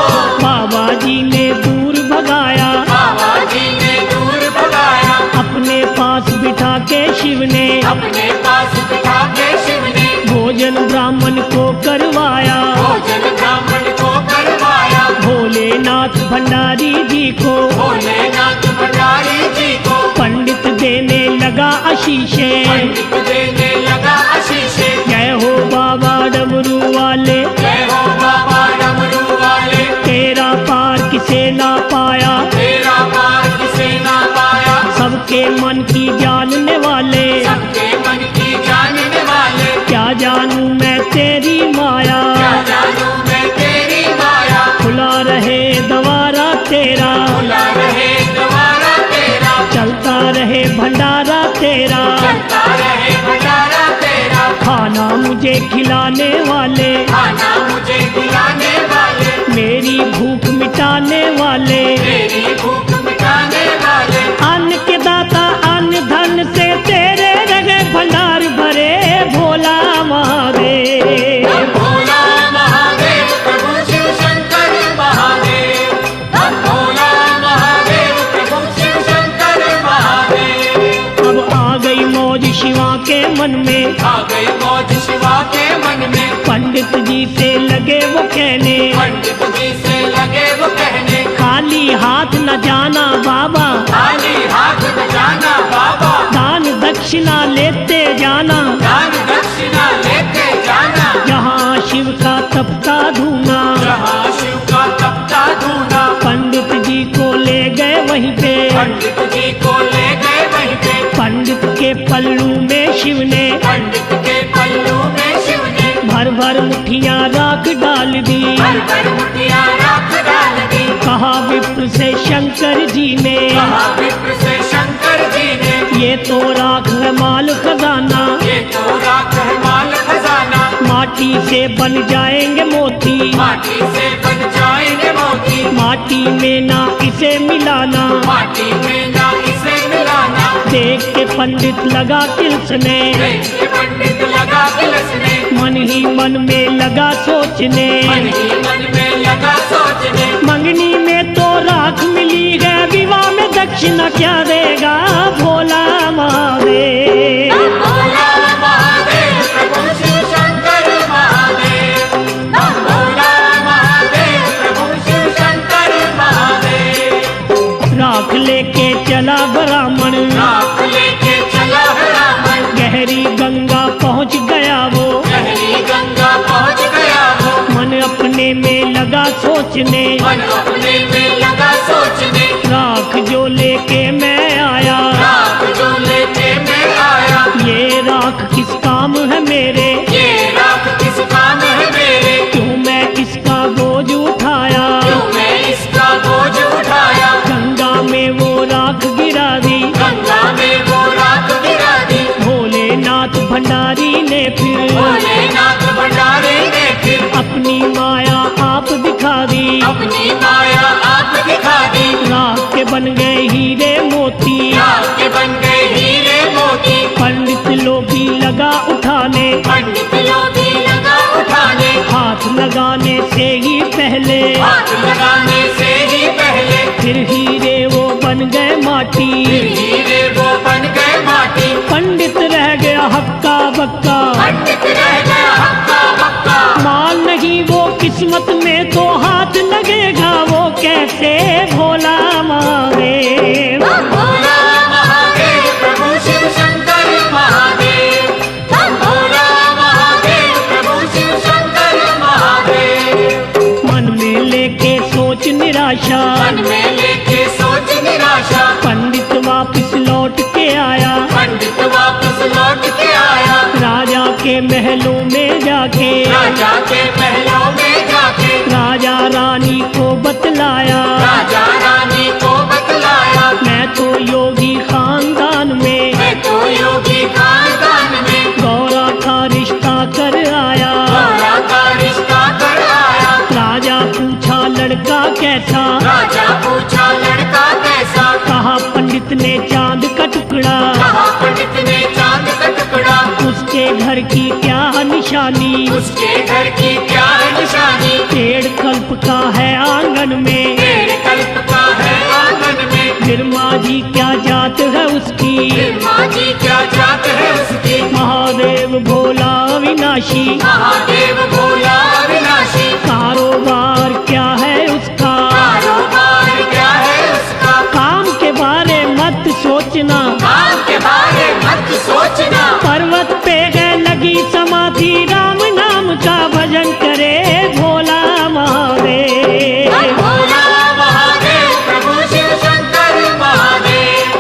बाबा जी ने दूर भगाया, बाबा जी ने दूर भगाया, अपने पास बिठा के शिव ने, अपने पास बिठा के शिव ने, भोजन ब्राह्मण को करवाया, भोजन ब्राह्मण को करवाया, भोलेनाथ भंडारी जी को, भोलेनाथ भंडारी जी को, पंडित देने लगा आशीषे। पंडित देने लगा आशीषे। जय हो बाबा डमरू वाले, जय हो बाबा डमरू वाले, तेरा पार किसे ना पाया, तेरा पार किसे ना पाया, सबके मन की जानने वाले, सबके मन की जानने वाले, क्या जानूं मैं तेरी माया, क्या जानूं मैं तेरी माया, खुला रहे द्वारा तेरा, खुला रहे द्वारा तेरा, चलता रहे भंडारा तेरा, चलता रहे भंडारा तेरा, खाना मुझे खिलाने वाले, खाना मुझे खिलाने वाले, मेरी भूख मिटाने वाले, मेरी भूख मिटाने वाले, अन्न के दाता अन्न धन से तेरे रगे भंडार भरे भोला महादेव। भोला महादेव प्रभु शिव शंकर महादेव, हम भोला महादेव प्रभु शिव शंकर महादेव। अब आ गई मौज शिवा के मन में, आ गई मौज शिवा के मन में, पंडित जी से लगे वो कहने, पंडित जी से लगे वो कहने, खाली हाथ न जाना बाबा, खाली हाथ बजाना बाबा, दान दक्षिणा लेते जाना, दान दक्षिणा लेके जाना, जहाँ शिव का तपता धूना। जहाँ शिव का तपता धूना, पंडित जी को ले गए वहीं पे, पंडित जी को ले गए वहीं पे, पंडित के पल्लू में शिव ने, पंडित के पल्लू में शिव ने, भर भर मुठियाँ राख डाल दी, भर भर मुठियाँ राख डाल दी, कहा विप्र से शंकर जी ने, कहा विप्र से शंकर जी ने, ये तो राख है माल खजाना, ये तो राख है माल खजाना, माटी से बन जाएंगे मोती, माटी से बन जाएंगे मोती, माटी में ना इसे मिलाना। माटी में ना इसे मिलाना, देख के पंडित लगा तिलसने, देख के पंडित लगा तिलसने, मन ही मन में लगा सोचने, मन ही मन में लगा सोचने, मंगनी में तो राख मिली है, विवाह में दक्षिणा क्या देगा भोला महादेव। भोला महादेव प्रभु शिव शंकर महादेव, हम भोला महादेव प्रभु शिव शंकर महादेव। राख लेके चला ब्राह्मण, राख लेके चला है रावण, गहरी गंगा पहुँच गया वो, गहरी गंगा पहुँच गया वो, मन अपने में लगा सोचने, मन अपने में लगा सोचने, राख जो लेके मैं आया, राख जो लेके मैं आया, ये राख किस काम है मेरे, ये राख किस काम है मेरे, क्यों मैं इसका बोझ उठाया, क्यों मैं इसका बोझ उठाया, गंगा में वो राख गिरा दी, गंगा में वो राख गिरा दी, भोलेनाथ भंडारी ने फिर भोलेनाथ भंडारी ने फिर अपनी माया आप दिखा दी, अपनी माया आप दिखा दी, राख के बन गए हीरे मोती, राख के बन गए हीरे मोती, पंडित लोभी लगा उठाने, पंडित लोभी लगा उठाने, हाथ लगाने से ही पहले, हाथ लगाने से ही पहले, फिर हीरे वो बन गए माटी, फिर हीरे वो बन गए माटी, पंडित रह गया हक्का बक्का, पंडित रह गया हक्का बक्का, माल नहीं वो किस्मत में तो हाथ लगेगा वो कैसे भोला महादेव। भोला महादेव प्रभु शिव शंकर महादेव, हम भोला महादेव प्रभु शिव शंकर महादेव। मन में लेके सोच निराशा, मन में लेके सोच निराशा, आशा। पंडित वापस लौट के आया, पंडित वापस लौट के आया, राजा के महलों में जाके, राजा के महलों में जाके, राजा रानी को बतलाया, राजा रानी को बतलाया, मैं तो योगी खानदान में, मैं तो योगी खानदान में, गौरा का रिश्ता कर आया। गौरा का रिश्ता कर आया। राजा पूछा लड़का कैसा, राजा पूछा लड़का कैसा, कहा पंडित ने चांद का टुकड़ा, कहा पंडित ने चांद का टुकड़ा, उसके घर की क्या निशानी, उसके घर की क्या है निशानी, पेड़ कल्प का है आंगन में, पेड़ कल्प का है आंगन में, फिर माझी क्या जात है उसकी, फिर माझी क्या जात है उसकी, महादेव भोला विनाशी, महादेव भोला अविनाशी, कारोबार क्या है उसका, कारोबार क्या है उसका, काम के बारे मत सोचना, काम के बारे मत सोचना, पर्वत पे है लगी समाधि, राम नाम का भजन करे भोला महादेव। भोला महादेव प्रभु शिव शंकर महादेव,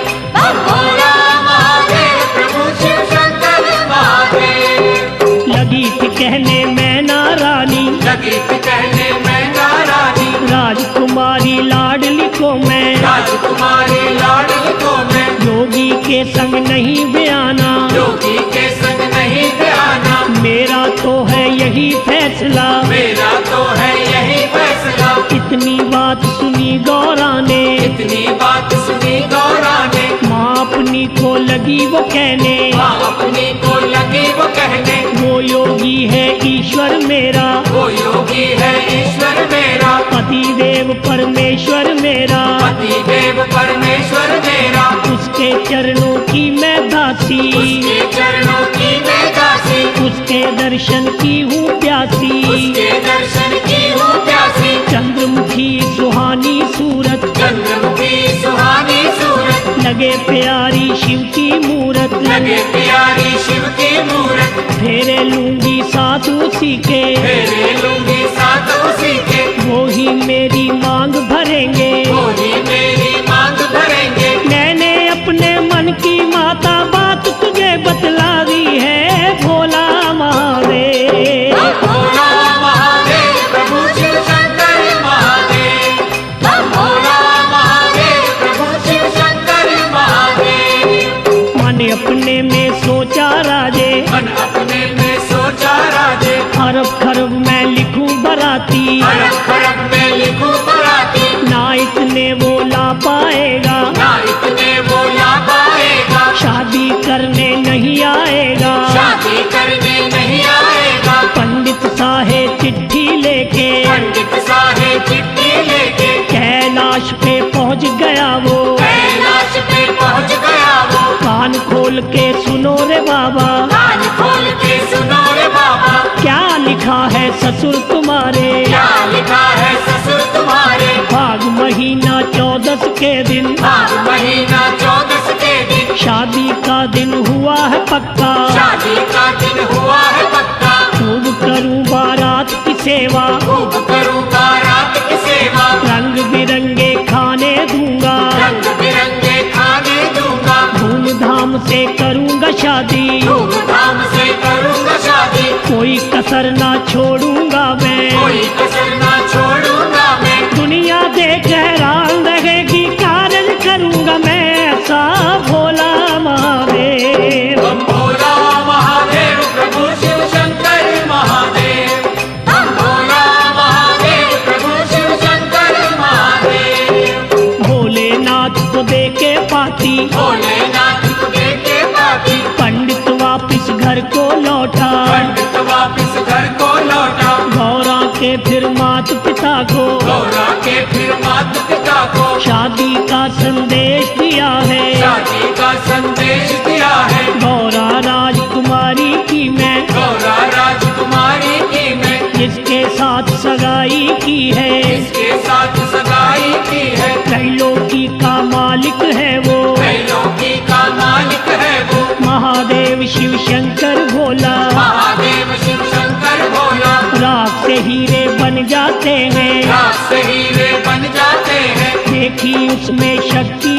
भोला महादेव प्रभु शिव शंकर महादेव। लगी थी कहने मैना रानी, लगी थी कहने मैना रानी, राजकुमारी लाडली को मैं, राजकुमारी लाडली को मैं, योगी के संग नहीं बयाना, योगी के संग नहीं बयाना, मेरा तो है यही फैसला, मेरा तो है यही फैसला। इतनी बात सुनी गौरा ने, इतनी बात सुनी गौरा ने, माँ अपनी को लगी वो कहने, माँ अपनी को लगी वो कहने, वो योगी है ईश्वर मेरा, वो योगी है ईश्वर मेरा, पति देव परमेश्वर मेरा, पति देव परमेश्वर मेरा, उसके चरणों की मैं दासी, उसके चरणों की मैं दासी, उसके दर्शन की हूँ प्यासी, उसके दर्शन की हूँ प्यासी, चंद्रमुखी सुहानी सूरत, चंद्रमुखी सुहानी सूरत, लगे प्यारी शिव की मूरत, लगे प्यारी शिव की मूरत, फेरे लूंगी साथ उसी के, फेरे लूंगी साथ उसी के, वो ही मेरी मांग भरेंगे, वो ही मेरी मांग भरेंगे। मैंने अपने मन की माता बात तुझे बतला दी है भोला महादेव। भोला महादेव प्रभु शिव शंकर महादेव, भोला महादेव प्रभु शिव शंकर महादेव। मन अपने में सोचा राजे, मन अपने में सोचा राजे, अरब खरब मैं लिखूं बराती, अरब खरब में लिखूं बराती, ना इतने वो ला पाएगा, ना इतने वो ला पाएगा, शादी करने नहीं आएगा, शादी करने नहीं आएगा, पंडित साहेब चिट्ठी लेके, पंडित साहेब चिट्ठी लेके, कैलाश पे पहुंच गया वो, कैलाश पे पहुंच गया वो, कान खोल के सुनो रे बाबा, कान खोल के सुनो रे बाबा, क्या लिखा है ससुर तुम्हारे, क्या लिखा है ससुर तुम्हारे, भाग महीना 14 के दिन, भाग महीना 14 के दिन, शादी का दिन हुआ है पक्का, शादी का दिन हुआ है पक्का, खूब करूं बारात की सेवा, खूब करूं बारात की सेवा, रंग बिरंगे खाने दूंगा, रंग बिरंगे खाने दूंगा, धूमधाम से करूंगा शादी, धूमधाम से करूंगा शादी, कोई कसर ना छोड़ूंगा मैं, कोई कसर ना छोड़ूंगा मैं, दुनिया देख हैरान रहेगी, कार्य करूंगा मैं ऐसा भोला महादेव। भोला महादेव प्रभु शिव शंकर महादेव, भोला महादेव प्रभु शिव शंकर महादेव। भोलेनाथ को देके पाती, भोलेनाथ को देखे पाती, पंडित वापिस घर को लौटा, पंडित वापिस घर को लौटा, गौरा के फिर मात पिता को, गौरा के फिर माता पिता को, शादी का संदेश दिया है, शादी का संदेश दिया है, गौरा राजकुमारी की मैं, गौरा राजकुमारी की मैं, जिसके साथ सगाई की है, इसके साथ सगाई की है, त्रैलोकी का मालिक है वो, त्रैलोकी का मालिक है वो, महादेव शिव शंकर भोला, महादेव शिव शंकर भोला, राख से हीरे बन जाते हैं, राख से हीरे बन जाते हैं, देखी उसमें शक्ति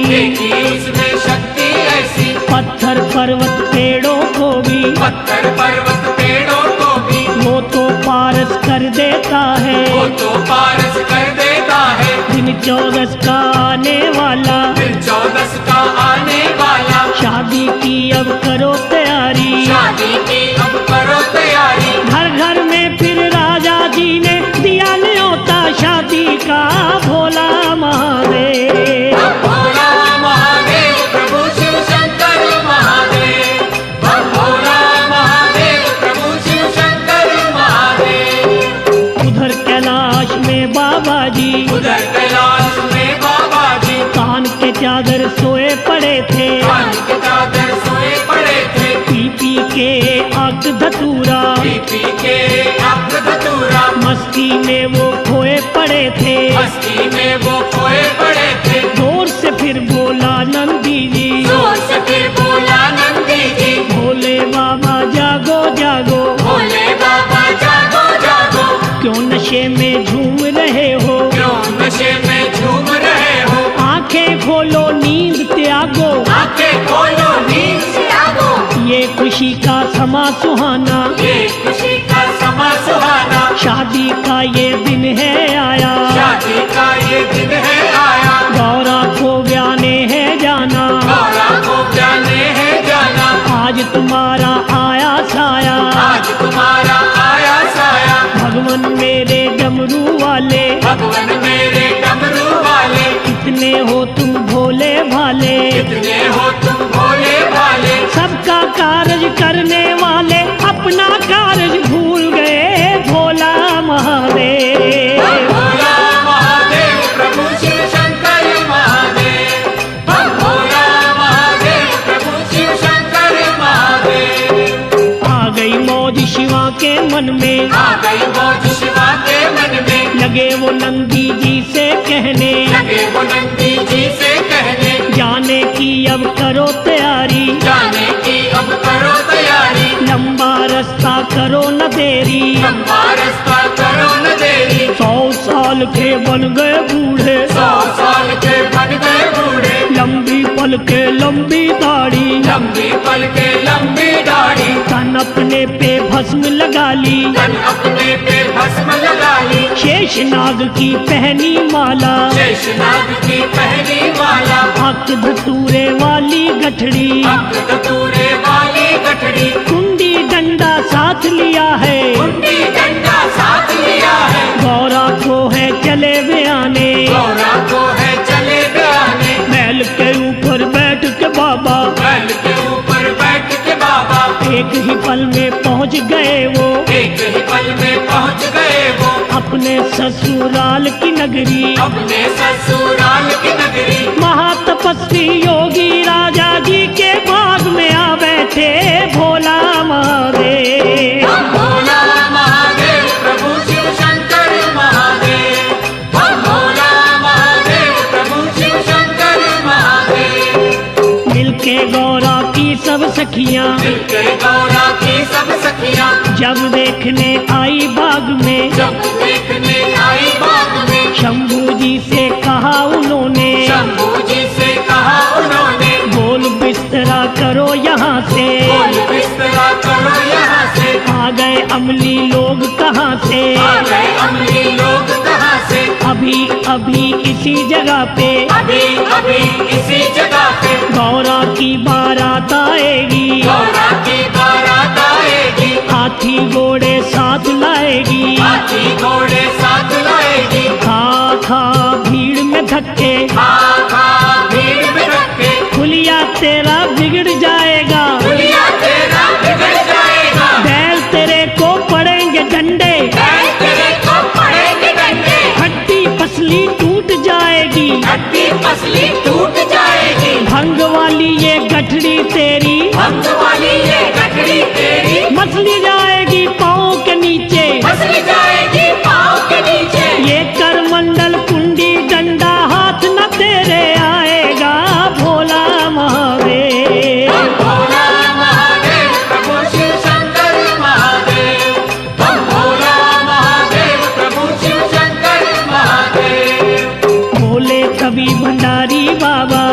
देखी उसमें शक्ति ऐसी, पत्थर पर्वत पेड़ों को भी, पत्थर पर्वत पेड़ों को भी, वो तो पारस कर देता है। वो तो पारस कर देता है। दिन 14 का आने वाला, दिन 14 का आने वाला, शादी की अब करो तैयारी। शादी की अब करो तैयारी। घर घर में फिर राजा जी ने दिया न्योता शादी का, भोला महादेव। भोला महादेव प्रभु शिव शंकर महादेव, भोला महादेव प्रभु शिव शंकर महादेव। उधर कैलाश में बाबा जी, उधर कैलाश में बाबा जी, कान के चादर सोए पड़े थे, कान के चादर सोए पड़े थे। पी पी के आग धतूरा, पी पी के आग धतूरा, मस्ती में वो खोए पड़े थे। मस्ती में वो खोए पड़े थे। जोर से फिर बोला नंदी जी, जोर से फिर बोला नंदी जी, भोले बाबा जागो जागो, भोले बाबा जागो जागो, क्यों नशे में झूम रहे हो, क्यों नशे में झूम रहे हो। आंखें खोलो नींद त्यागो, आंखें खोलो नींद से आगो, ये खुशी का समा सुहाना, ये खुशी का समा सुहाना, शादी का ये दिन है आया। शादी का ये दिन है आया। गौरा को ब्याने है जाना, गौरा को जाने है जाना, आज तुम्हारा आया साया। आज तुम्हारा आया साया। भगवान मेरे डमरू वाले, भगवान मेरे डमरू वाले, कितने हो तुम भोले भाले, कितने हो तुम भोले भाले। सबका कारज करने वाले अपना कारज भूल गए, भोला महादेव। भोला महादेव प्रभु शिव शंकर महादेव, भोला महादेव प्रभु शिव शंकर महादेव। आ गई मौज शिवा के मन में, आ गई मौज शिवा के मन में, लगे वो नंदी जी से कहने, लगे वो नंदी जी से कहने, जाने की अब करो तैयारी। जाने की अब करो तैयारी। लंबा रास्ता करो न देरी, लंबा रास्ता करो न देरी। 100 साल के बन गए बूढ़े, 100 साल के बन गए बूढ़े, लंबी पल के लंबी दाढ़ी, लंबी पल के लंबी दाढ़ी, तन अपने पे भस्म लगा ली, तन अपने पे भस्म लगा ली। शेषनाग की पहनी माला, शेषनाग की पहली माला, हक धतूरे वाली गठड़ी, अब धतूरे वाली गठड़ी, कुंडी डंडा साथ लिया है, कुंडी डंडा साथ लिया है। गौरा को है चले बयाने, गौरा को है चले बयाने, महल के ऊपर बैठ के बाबा, बैल के ऊपर बैठ के बाबा, एक ही पल में पहुंच गए वो, एक ही पल में पहुंच गए वो, अपने ससुराल की नगरी। अपने ससुराल की नगरी। महातपस्वी योगी राजा जी के बाग में आ बैठे, भोला महादेव। भोला महादेव प्रभु शिव शंकर महादेव, भोला महादेव प्रभु शिव शंकर महादेव। मिलके गौरा की सब सखियां, मिलके गौरा की सब सखियां, जब देखने आई बाग में, जब देखने आई बाग में, शंभू जी से कहा उन्होंने, शंभू जी से कहा उन्होंने, बोल बिस्तरा करो यहाँ से, बोल बिस्तरा करो यहाँ से। आ गए अमली लोग कहाँ से, आ गए अमली लोग कहाँ से, अभी अभी इसी जगह पे, अभी अभी इसी जगह पे, गौरा की बारात आएगी, गौरा की बारात आएगी, हाथी घोड़े साथ लाएगी, हाथी घोड़े साथ लाएगी, खा खा भीड़ में धक्के, खा खा भीड़ में धक्के, खुलिया तेरा बिगड़ जाएगा, दुनिया तेरा बिगड़ जाएगा, बैल तेरे को पड़ेंगे डंडे, बैल तेरे को पड़ेंगे डंडे, हड्डी पसली टूट जाएगी, हड्डी पसली टूट जाएगी, भंग वाली ये गठड़ी तेरी, भक्त वाली ये गठड़ी तेरी, मसली जाएगी पाँव के नीचे, मसली जाएगी पाँव के नीचे, ये करमंडल कुंडी डंडा हाथ न तेरे आएगा, भोला महादेव। भोला महादेव प्रभु शिव शंकर महादेव, भोला महादेव प्रभु शिव शंकर महादेव। भोले कवि भंडारी बाबा,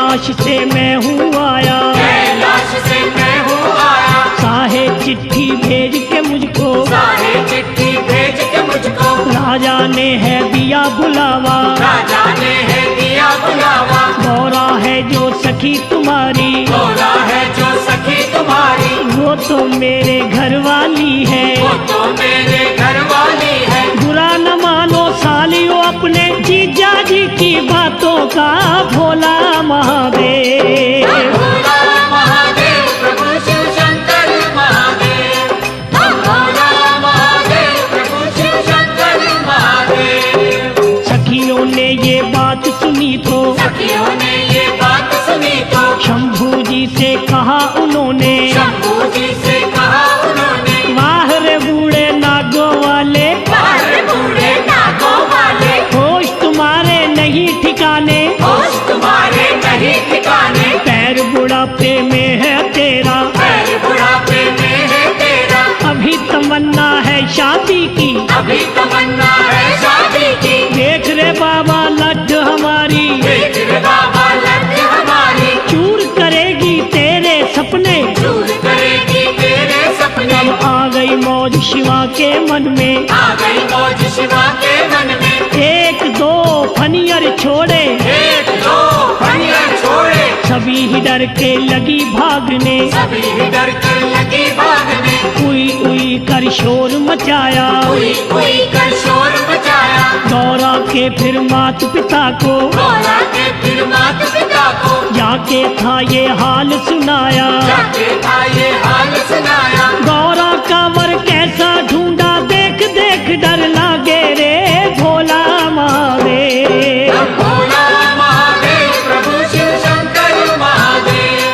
कैलाश से मैं हूँ आया, कैलाश से मैं हूँ आया, साहे चिट्ठी भेज के मुझको, साहे चिट्ठी भेज के मुझको, राजा ने है दिया बुलावा, राजा ने है दिया बुलावा, गौरा है जो सखी तुम्हारी, गौरा है जो सखी तुम्हारी, वो तो मेरे घर वाली है, वो तो मेरे घर वाली है, बुरा न मानो सालियों अपने जीजा जी की बातों का, भोला महादेव। भोला महादेव प्रभु शिव शंकर महादेव, भोला महादेव प्रभु शिव शंकर महादेव। सखियों ने ये बात सुनी तो, सखियों ने ये बात सुनी तो, शंभू जी से कहा उन्होंने, शंभू जी से कहा उन्होंने, वाह रे बूढ़े नागों वाले, बाहर बूढ़े नागों वाले, होश तुम्हारे नहीं ठिकाने, होश तुम्हारे नहीं ठिकाने, पैर बुढ़ापे में है तेरा, पैर बुढ़ापे में है तेरा, अभी तमन्ना है शादी की, अभी तमन्ना है शादी की, देख रे बाबा लड्ढ हमारी, देख रे बाबा लड्ढ हमारी, चूर करेगी तेरे सपने, चूर करेगी तेरे सपने, अब आ गई मौज शिवा के मन में, आ गई मौज शिवा के मन में, एक दो फनियर छोड़े, एक दो फनियर छोड़े, सभी ही डर के लगी भागने, सभी ही डर कर लगी भागने, उई उई कर शोर मचाया, कोई कोई कर शोर मचाया, गौरा के फिर मात पिता को, गौरा के फिर माता पिता को, जाके था ये हाल सुनाया, जाके था ये हाल सुनाया, गौरा का वर कैसा ढूंढा, देख देख डर लागे रे भोला महादेव। भोला महादेव प्रभु शिव शंकर महादेव,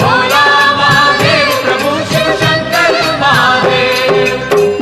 भोला महादेव प्रभु शिव शंकर महादेव।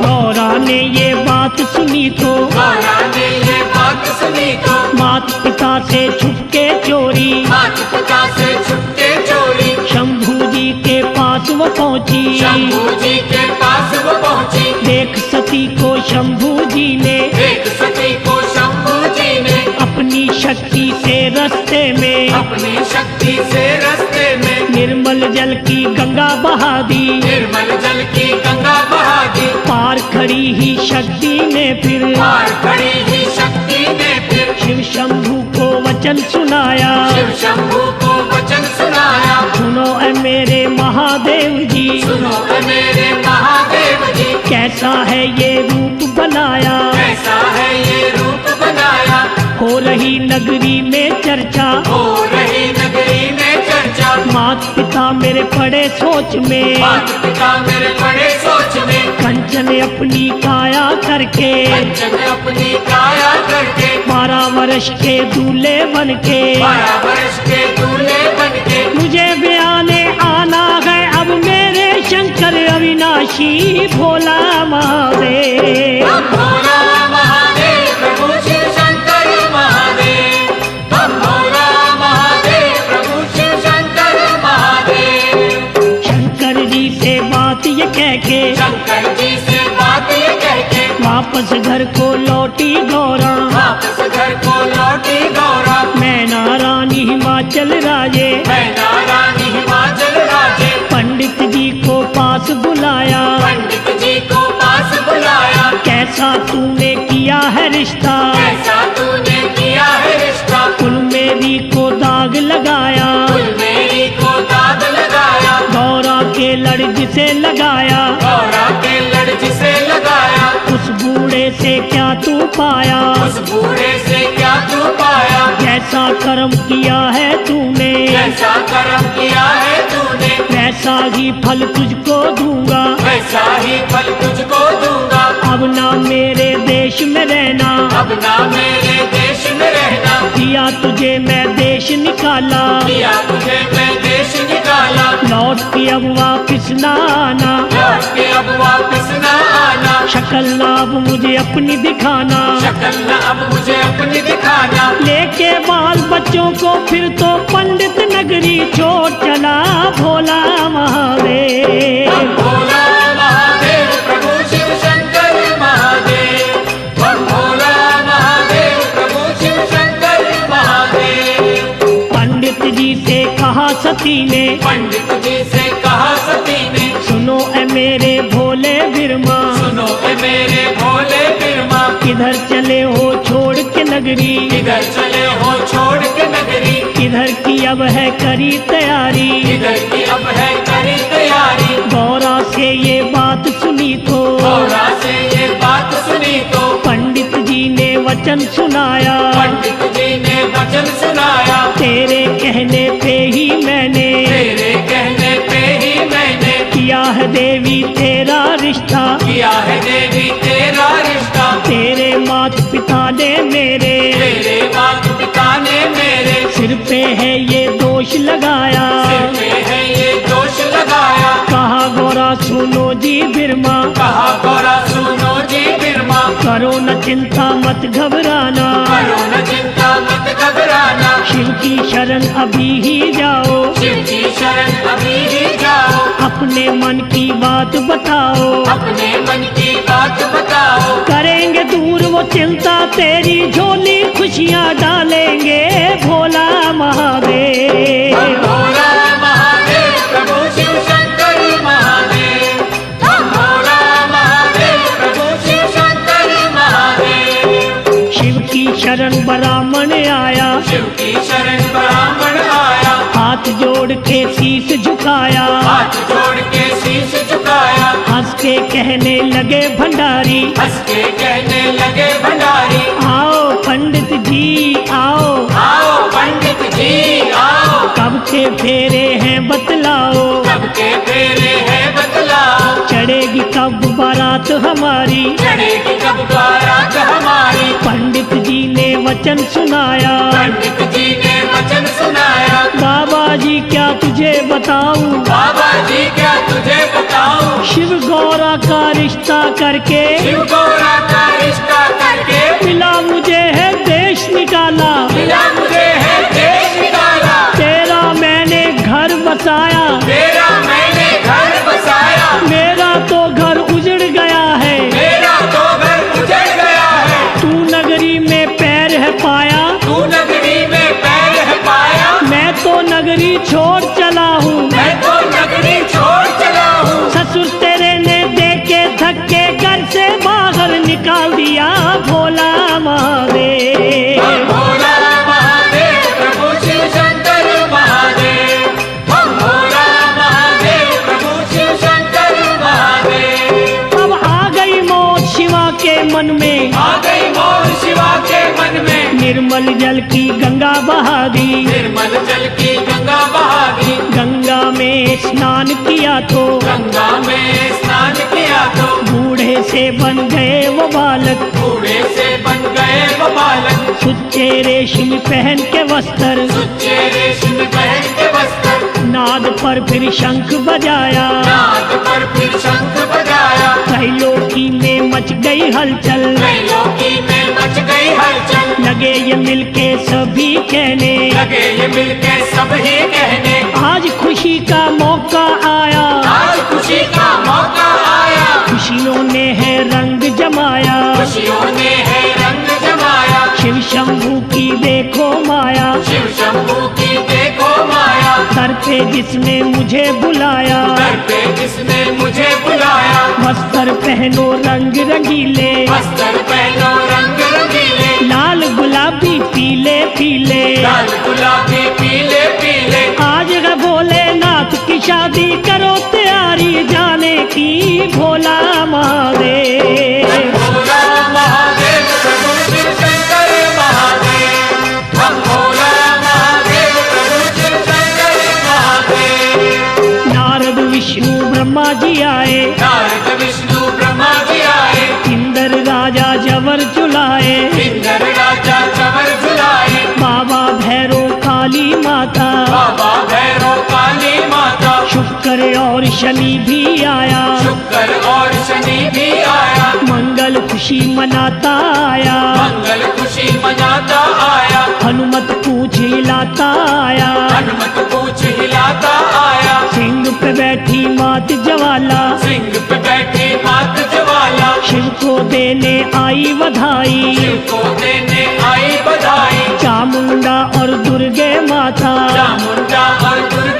गौरा ने ये बात सुनी तो, गौरा ने ये बात सुनी तो, मात पिता से छुपके चोरी, माता पिता से छुपके चोरी, शंभू जी के पास वो पहुंची, शंभू जी के पास वो पहुंची, देख सती को शंभू जी ने, एक सती को शंभू जी ने, अपनी शक्ति से रास्ते में, अपनी शक्ति से रास्ते में, निर्मल जल की गंगा बहा दी, निर्मल जल की गंगा बहा दी, पार खड़ी ही शक्ति ने फिर, पार खड़ी ही शक्ति ने फिर, शिव शंभू को वचन सुनाया, शिव शंभू को वचन सुनाया, सुनो ए मेरे महादेव जी, सुनो ए मेरे महादेव जी, कैसा है ये रूप बनाया, कैसा है ये रूप बनाया, हो रही नगरी में चर्चा, हो रही नगरी में चर्चा, मात पिता मेरे पड़े सोच में, माता पिता मेरे बड़े सोच में, कंचन अपनी काया करके, कंचन अपनी काया करके, 12 वर्ष के दूल्हे बन के, 12 वर्ष के दूल्हे बनके, मुझे ब्याने आना है अब मेरे शंकर अविनाशी भोला महादेव। भोला महादेव प्रभु शिव शंकर महादेव, भोला महादेव प्रभु शिव शंकर महादेव। शंकर जी से बात ये कह के, शंकर जी से बात ये कह के, वापस घर को लौटी गौरा, वापस घर को लौटी गौरा, मैना रानी हिमाचल राजे, मैना रानी हिमाचल राजे, पंडित जी को पास बुलाया, पंडित जी को पास बुलाया, कैसा तूने किया है रिश्ता, कैसा तूने किया है रिश्ता, कुल मेरी को दाग लगाया, कुल मेरी को दाग लगाया, गौरा के लड़ से लगाया, गौरा के लड़ जिसे लगाया, उस बूढ़े से क्या तू पाया, उस बूढ़े से क्या तू पाया, जैसा कर्म किया है तूने, जैसा कर्म किया है तूने, वैसा ही फल तुझको दूंगा, वैसा ही फल तुझको दूंगा, अब ना मेरे देश में रहना, अब ना मेरे देश में रहना, दिया तुझे मैं देश निकाला, दिया तुझे मैं देश निकाला, लौट के अब वापिस ना आना, लौट के अब वापस न आना, शक्ल ना अब मुझे अपनी दिखाना, शक्ल न अब मुझे अपनी दिखाना, लेके बाल बच्चों को फिर तो पंडित नगरी छोड़ चला भोला महादेव। भोला महादेव प्रभु शिव शंकर महादेव, भोला महादेव प्रभु शिव शंकर महादेव। पंडित जी सती ने, पंडित जी से कहा सती ने, सुनो ए मेरे भोले बिरमा, सुनो ए मेरे भोले बिरमा, किधर चले हो छोड़ के नगरी, किधर चले हो छोड़ के नगरी, किधर की अब है करी तैयारी, किधर की अब है करी तैयारी। गौरा से ये बात सुनी तो, गौरा से ये बात सुनी तो, पंडित जी ने वचन सुनाया, पंडित जी ने वचन सुनाया, तेरे कहने पे ही मैंने, तेरे कहने पे ही मैंने, किया है देवी तेरा रिश्ता, किया है देवी तेरा रिश्ता, तेरे माता पिता ने मेरे, तेरे माता पिता ने मेरे, सिर पे है ये दोष लगाया, सिर पे है ये दोष लगाया। कहा गौरा सुनो जी बिरमा, कहा गौरा सुनो जी बिरमा, करो न चिंता मत घबराना, करो न चिंता मत घबराना, शिव की शरण अभी ही जाओ, शिव की शरण अभी ही जाओ, अपने मन की बात बताओ, अपने मन की बात बताओ, करेंगे दूर वो चिंता तेरी, झोली खुशियाँ डालेंगे भोला महादेव। भोला महादेव प्रभु शिव शंकर महादेव, भोला महादेव प्रभु शिव शंकर महादेव। शिव की शरण ब्राह्मण आया, शिव की शरण ब्राह्मण आया, हाथ जोड़ के शीश झुकाया, हाथ जोड़ के शीश झुकाया, हंस के कहने लगे भंडारी, हंस के कहने लगे भंडारी, आओ पंडित जी आओ, आओ पंडित जी आओ, कब के फेरे हैं बतलाओ, कब के फेरे हैं बतलाओ, चढ़ेगी कब बारात हमारी, चढ़ेगी कब बारात हमारी। पंडित जी ने वचन सुनाया, पंडित जी ने वचन सुनाया, बाबा जी क्या तुझे बताऊं, बाबा जी क्या तुझे बताऊं, शिव गौरा का रिश्ता करके, शिव गौरा का रिश्ता करके, मिला मुझे है देश निकाला, मिला मुझे है देश निकाला, तेरा मैंने घर बसाया, तेरा मैंने घर बसाया, मेरा तो घर उजड़ गया है, मेरा तो घर उजड़ गया है, तू नगरी में पैर है पाया, तू नगरी में पैर है पाया, मैं तो नगरी छोड़ चला हूँ, मैं तो नगरी छोड़ चला हूँ, ससुर तेरे ने देके धक्के घर से बाहर निकाल दिया भोला महादेव। भोला महादेव प्रभु शिव शंकर महादेव, भोला महादेव प्रभु शिव शंकर महादेव। अब आ गई मौत शिवा के मन में, आ गई मौत शिवा के मन में, निर्मल जल की गंगा बहा दी, निर्मल जल की गंगा बहा दी, गंगा में स्नान किया तो, गंगा में स्नान किया तो, बूढ़े से बन गए वो बालक, बूढ़े से बन गए वो बालक, सुच्चे रेशमी पहन के वस्त्र, सुच्चे रेशम पहन के वस्त्र, नाद पर फिर शंख बजाया, नाद पर फिर शंख बजाया, त्रैलोकी में मच गई हलचल, त्रैलोकी में मच गई हलचल, लगे ये मिलके सभी कहने, लगे ये मिलके सब ही कहने, आज खुशी का मौका आया, आज खुशी का मौका आया, खुशियों ने है रंग जमाया, खुशियों ने है रंग जमाया, शिव शंभू की देखो माया, शिव शंभू की देखो माया, सर पे जिसने मुझे बुलाया, दर पे जिसने मुझे बुलाया, वस्त्र पहनो रंग रंगीले, वस्त्र पहनो रंग रंगीले, लाल गुलाबी पीले पीले, लाल गुलाबी पीले पीले, आज है भोलेनाथ की शादी, करो तैयारी जाने की भोला महादेव। भोला महादेव प्रभु शिव शंकर महादेव, हम भोला महादेव प्रभु शिव शंकर महादेव। नारद विष्णु ब्रह्मा जी आए, नारद विष्णु ब्रह्मा जी आए, इंद्र राजा जवर झुलाए, इंद्र राजा चवर झुलाए, बाबा भैरो काली माता, बाबा भैरव काली माता, शुक्र और शनि भी आया, शुक्र और शनि भी आया, मंगल खुशी मनाता आया, मंगल खुशी मनाता आया, हनुमत पूछ हिलाता आया, हनुमत पूछ हिलाता आया, सिंह पे बैठी मात ज्वाला, सिंह पे बैठी मात ज्वाला, शिव को देने आई बधाई, शिव को देने आई बधाई, चामुंडा और दुर्गे माता, चामुंडा और दुर्गा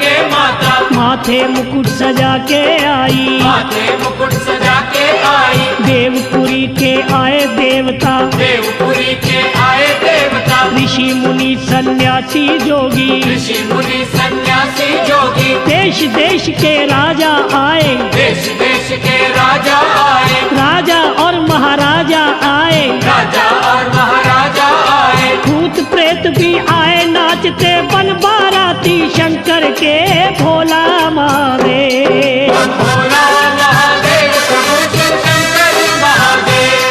माथे मुकुट सजा के आई, माथे मुकुट सजा के आई, देवपुरी के आए देवता, देवपुरी के आए देवता, ऋषि मुनि सन्यासी जोगी, ऋषि मुनि सन्यासी जोगी, देश देश के राजा आए, देश देश के राजा आए, राजा और महाराजा आए, राजा और महाराजा आए, भूत प्रेत भी आए नाचते बन बाराती शंकर के भोला महादेव। भोला महादेव प्रभु शिव शंकर महादेव,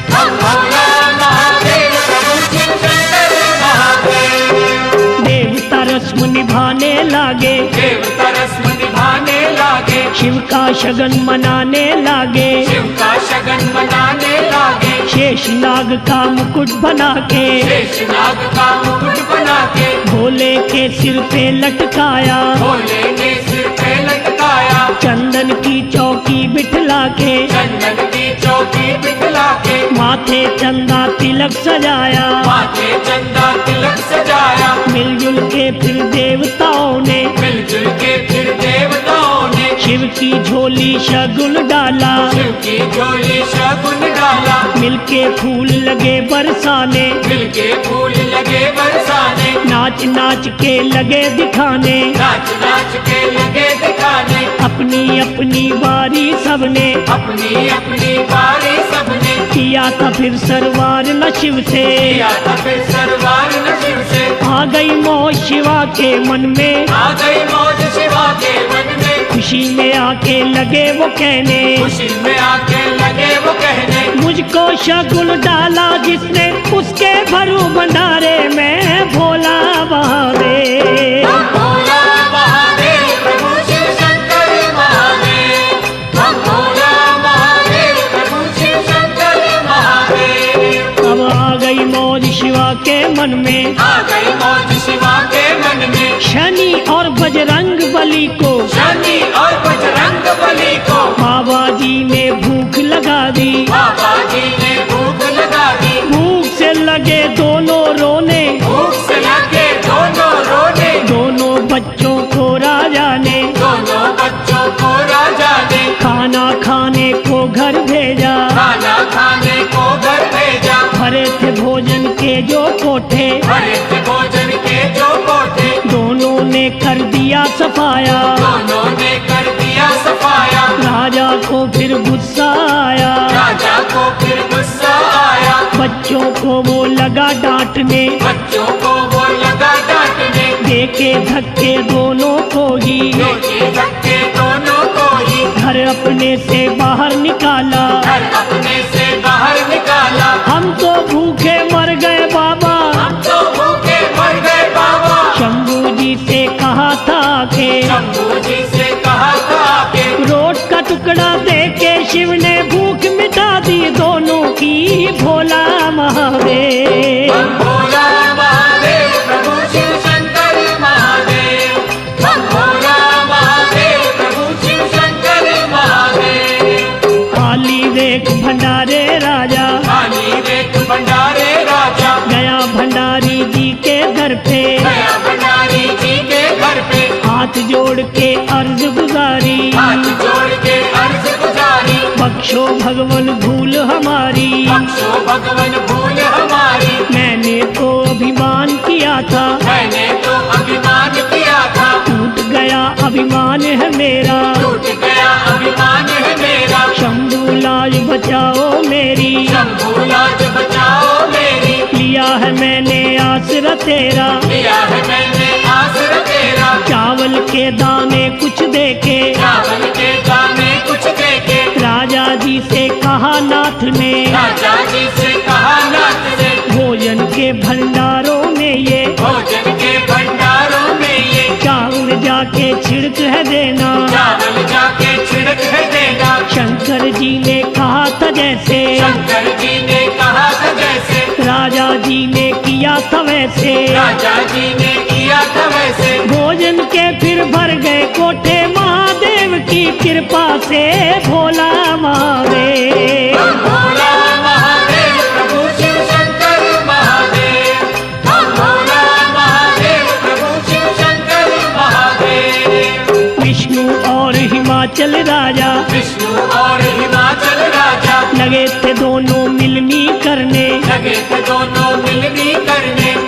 भोला महादेव प्रभु शिव शंकर महादेव। देवता रस्म निभाने लागे, देवता रस्म निभाने लागे, शिव का शगन मनाने लागे, शिव का शगन मनाने लागे, शेष नाग का मुकुट बना के, शेषनाग का मुकुट बना के, भोले के सिर पे लटकाया, भोले ने सिर पे लटकाया, चंदन की चौकी बिठला के, चंदन की चौकी बिठला के, माथे चंदा तिलक सजाया, माथे चंदा तिलक सजाया, मिलजुल के फिर देवताओं ने, मिलजुल के फिर देवताओं ने, शिव की झोली शगुन डाला, शिव की झोली शगुन डाला, मिलके फूल लगे बरसाने, मिलके फूल लगे बरसाने, नाच नाच के लगे दिखाने, नाच नाच के लगे दिखाने, अपनी अपनी बारी सबने, अपनी अपनी बारी सबने, किया था फिर सरवार न शिव से, किया था फिर सरवार न शिव से, आ गई मौज शिवा के मन में, आ गई मौज शिवा के मन में, खुशी में आके लगे वो कहने, खुशी में आके लगे वो कहने, मुझको शगुन डाला जिसने उसके भरू भंडारे में भोला महादेव। भोला महादेव प्रभु शिव शंकर महादेव, भोला महादेव प्रभु शिव शंकर महादेव। अब आ गई मौज शिवा के मन में, आ गई मौज शिवा के मन में, शनि और बजरंग बली को, शनि और बजरंग बली को, बाबा जी ने भूख लगा दी, बाबा जी ने भूख लगा दी, भूख से लगे दोनों रोने, भूख से लगे दोनों रोने, दोनों बच्चों को राजा ने, दोनों बच्चों को राजा ने, खाना खाने को घर भेजा, खाना खाने को घर भेजा, भरे थे भोजन के जो कोठे, भरे थे भोजन के जो कोठे, दोनों ने कर दिया सफाया, दोनों ने कर दिया सफाया, राजा को फिर गुस्सा आया, राजा को फिर गुस्सा आया, बच्चों को वो लगा डांटने, बच्चों को वो लगा डांटने, देके धक्के दोनों को ही, देखे धक्के दोनों को ही, घर अपने से बाहर निकाला, घर अपने से बाहर निकाला, हम तो भूखे मर गए बाबा, हम तो भूखे मर गए बाबा, शंभू जी से कहा था के, शंभू जी से कहा था कि रोट का टुकड़ा देके शिव ने भूख मिटा दी दोनों की, भोला महादेव। भोला महादेव प्रभु शिव शंकर महादेव, भोला महादेव प्रभु शिव शंकर महादेव। खाली देख भंडारे राजा, खाली देख भंडारे राजा, गया भंडारी जी के घर पे, गया भंडारी जी के घर पे, हाथ जोड़ के अर्ज गुजारी, हाथ जोड़ के अर्ज गुजारी, बख्शो भगवन भूल हमारी, बख्शो भगवन भूल हमारी, मैंने तो अभिमान किया था, मैंने तो अभिमान किया था, टूट गया अभिमान है मेरा, टूट गया अभिमान है मेरा, शंभू लाज बचाओ मेरी, शंभू लाज बचाओ मेरी, लिया है मैंने आसरा तेरा, लिया है मैंने आसरा तेरा, चावल के दाने कुछ देके, चावल के दाने कुछ देके, राजा जी से कहा नाथ ने, राजा जी से कहा नाथ ने, भोजन के भंडारों में ये, भोजन के भंडारों में ये, चावल जाके छिड़क है देना, चावल जाके छिड़क है देना, शंकर जी ने कहा था जैसे, शंकर जी ने कहा था जैसे, राजा जी ने किया था वैसे, राजा जी ने किया था वैसे, भोजन के फिर भर गए कोठे महादेव की कृपा से, भोला महादेव। भोला महादेव प्रभु शिव शंकर महादेव, भोला महादेव प्रभु शिव शंकर महादेव। विष्णु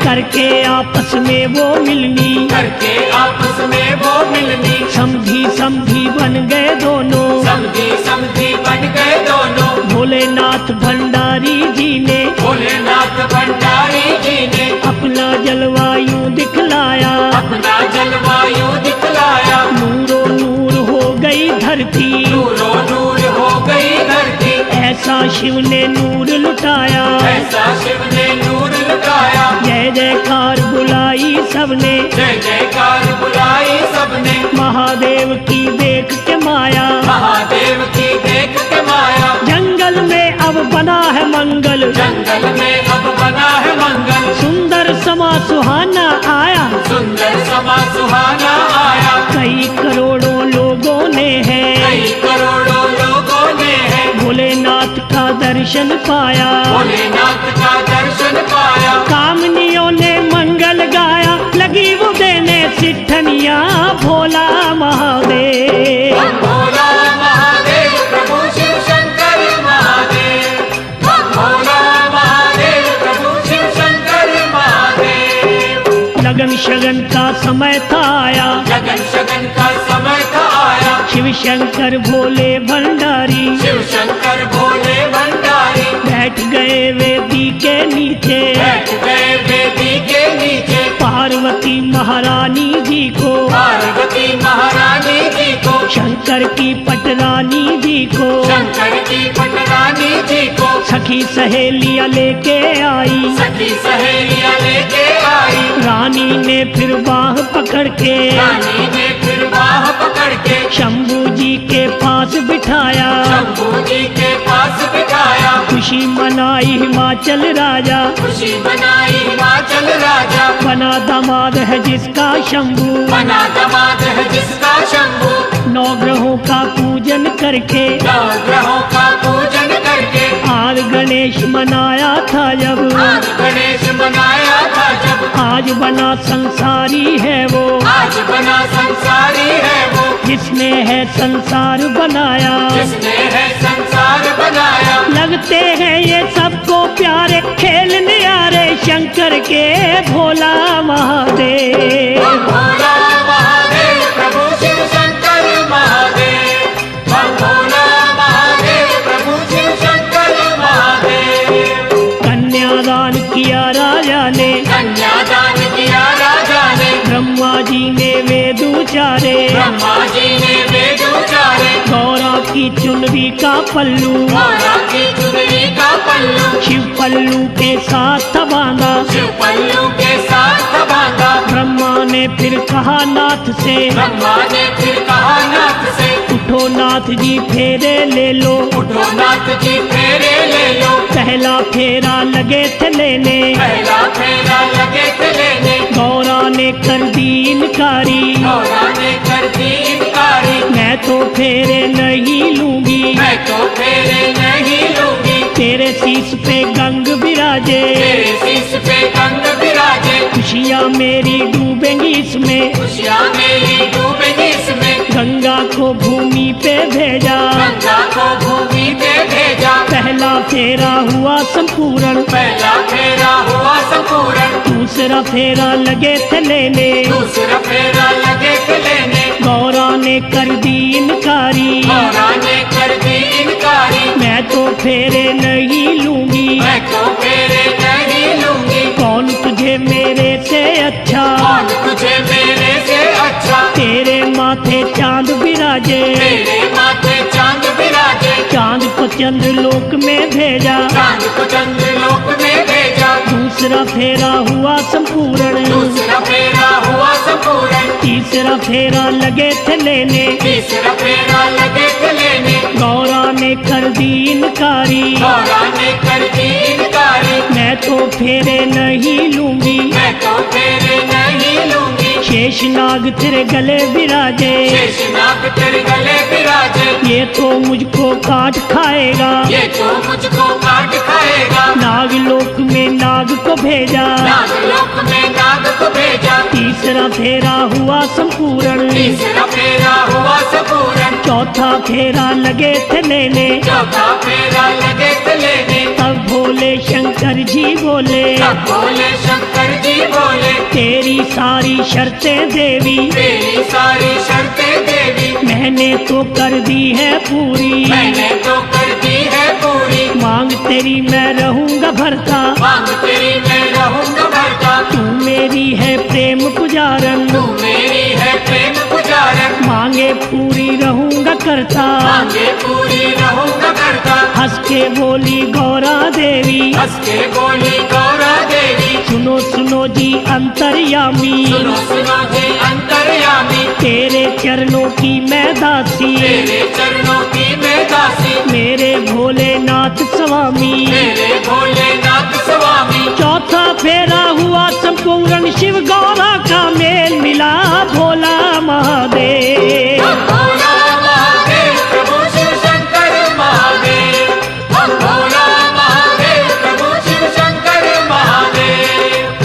करके आपस में वो मिलनी, करके आपस में वो मिलनी, समधी समधी बन गए दोनों, समधी समधी बन गए दोनों। भोलेनाथ भंडारी जी ने भोलेनाथ भंडारी जी ने अपना जलवायु दिखलाया, अपना जलवायु दिखलाया। नूरो नूर हो गई धरती, नूरो नूर हो गई धरती, ऐसा शिव ने नूर लुटाया, ऐसा शिव ने नूर लुटाया। जय जयकार बुलाई सबने, जय जयकार बुलाई सबने, महादेव की देख के माया, महादेव की देख के माया। जंगल में अब बना है मंगल, जंगल में अब बना है मंगल, सुंदर समा सुहाना आया, सुंदर समा सुहाना आया। कई करोड़ों लोगों ने है, कई करोड़ों लोगों ने है भोलेनाथ का दर्शन पाया, भोलेनाथ का दर्शन पाया। कामनियों ने मंगल गाया, लगी वो देने सिद्धनिया, भोला महादेव। भोला महादेव प्रभु शिव शंकर महादेव, भोला महादेव प्रभु शिव शंकर महादेव। लगन शगन का समय था आया, लगन शगन का समय था आया, शिव शंकर भोले भंडारी शिव शंकर भोले भंडारी बैठ गए वेदी के नीचे, बैठ गए वेदी के नीचे। पार्वती महारानी जी को, पार्वती महारानी जी को, शंकर की पटरानी जी को, शंकर की पटरानी जी को, सखी सहेलियां लेके आई, सखी सहेलियां लेके आई। रानी ने फिर बाह पकड़ के, रानी ने फिर बाह पकड़ के, शंभू जी के पास बिठाया, शंभू जी के पास बिठाया। खुशी मनाई हिमाचल राजा, खुशी मनाई हिमाचल राजा, बना दामाद है जिसका शंभू, बना दामाद है जिसका शंभू। 9 ग्रहों का पूजन करके, 9 ग्रहों का पूजन करके, आज गणेश मनाया था जब, आज गणेश मनाया था जब, आज बना संसारी है वो, आज बना संसारी है वो, जिसने है संसार बनाया, जिसने है संसार बनाया। लगते हैं ये सबको प्यारे, खेल न्यारे शंकर के, भोला महादेव। भोला महादेव प्रभु शिव शंकर महादेव, भोला महादेव प्रभु शिव शंकर महादेव। कन्यादान किया राजा ने, कन्यादान किया राजा ने, ब्रह्मा जी ने वेद उचारे, ब्रह्मा जी ने वेद उचारे। गौरा की चुनरी का पल्लू, गौरा की चुनरी का पल्लू, शिव पल्लू के साथ बांधा, शिव पल्लू के साथ बांधा। ब्रह्मा ने फिर कहा नाथ से, ब्रह्मा ने फिर कहा नाथ से, उठो नाथ जी फेरे ले लो, उठो नाथ जी फेरे ले लो। पहला फेरा लगे थे लेने, पहला फेरा लगे थे लेने, गौरा ने कर दी इनकारी, गौरा ने कर दी इनकारी। मैं तो फेरे नहीं लूंगी, मैं तो फेरे नहीं लूंगी, तेरे शीश पे गंग विराजे, तेरे शीश पे गंग विराजे। खुशियाँ मेरी डूबेंगी इसमें, खुशियाँ मेरी डूबेंगी इसमें, गंगा को भूमि पे भेजा, गंगा को भूमि पे भेजा। पहला फेरा हुआ संपूर्ण, पहला फेरा हुआ संपूर्ण, दूसरा फेरा लगे थे लेने, दूसरा फेरा लगे थे लेने, गौरा ने कर दी इनकारी, गौरा ने कर दी इनकारी। मैं तो फेरे नहीं लूंगी, मैं तो फेरे नहीं लूंगी, कौन तुझे मेरे से अच्छा, कौन तुझे मेरे से अच्छा। तेरे माथे चांद विराजे, तेरे माथे चांद विराजे, चांद को चंद्रलोक में भेजा, चांद को चंद्रलोक में भेजा। दूसरा फेरा हुआ संपूर्ण, दूसरा फेरा हुआ संपूर्ण, तीसरा फेरा लगे थे लेने, तीसरा फेरा लगे थे लेने, गौरा ने कर दी इनकारी, गौरा ने कर दी इनकारी। मैं तो फेरे नहीं लूंगी, मैं तो फेरे नहीं लूंगी, शेषनाग तेरे गले विराजे, शेषनाग तेरे गले विराजे। ये तो मुझको काट खाएगा, ये तो मुझको काट खाएगा, आएगा। नागलोक में नाग को भेजा, नागलोक में नाग को भेजा। तीसरा फेरा हुआ संपूर्ण, तीसरा फेरा हुआ संपूर्ण। चौथा फेरा लगे थे लेने, चौथा फेरा लगे थे लेने। तब भोले शंकर जी बोले, तब भोले शंकर जी बोले, तेरी सारी शर्तें देवी तेरी सारी शर्तें देवी मैंने तो कर दी है पूरी। मैंने तो कर दी है पूरी। मांग तेरी मैं रहूंगा भरता, मांग तेरी मैं रहूंगा भरता। तू मेरी है प्रेम पुजारन, तू मेरी है प्रेम पुजारन। मांगे पूरी रहूंगा करता। मांगे पूरी रहूंगा करता। हंस के बोली गौरा देवी, हंस के बोली गौरा देवी, सुनो सुनो जी अंतर्यामी, सुनो सुनो जी अंतर्यामी, तेरे चरणों की मैं दासी, तेरे चरणों की मैं दासी, मेरे भोलेनाथ स्वामी। मेरे भोलेनाथ स्वामी। चौथा फेरा हुआ संपूर्ण, शिव गौरा का मेल मिला, भोला महादेव। भोला महादेव प्रभु शिव शंकर महादेव। भोला महादेव प्रभु शिव शंकर महादेव।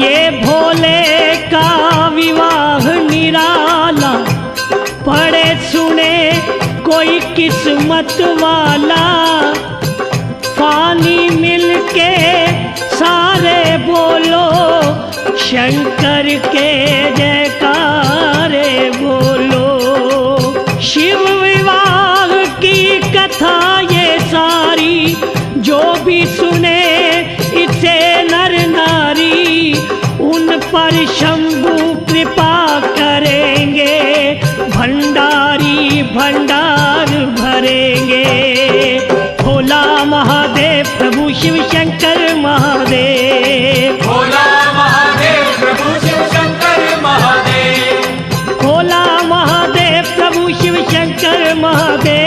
ये भोले का विवाह निराला, पढ़े सुने कोई किस्मत वाला, फानी मिलके सारे बोलो शंकर के जयकारे बोलो। शिव विवाह की कथा ये सारी, जो भी सुने इसे नर नारी, उन पर शंभु कृपा करेंगे, भंडारी भंडार भरेंगे। भोला महादेव प्रभु शिव शंकर महादेव। भोला महादेव प्रभु शिव शंकर महादेव। भोला महादेव प्रभु शिव शंकर महादेव।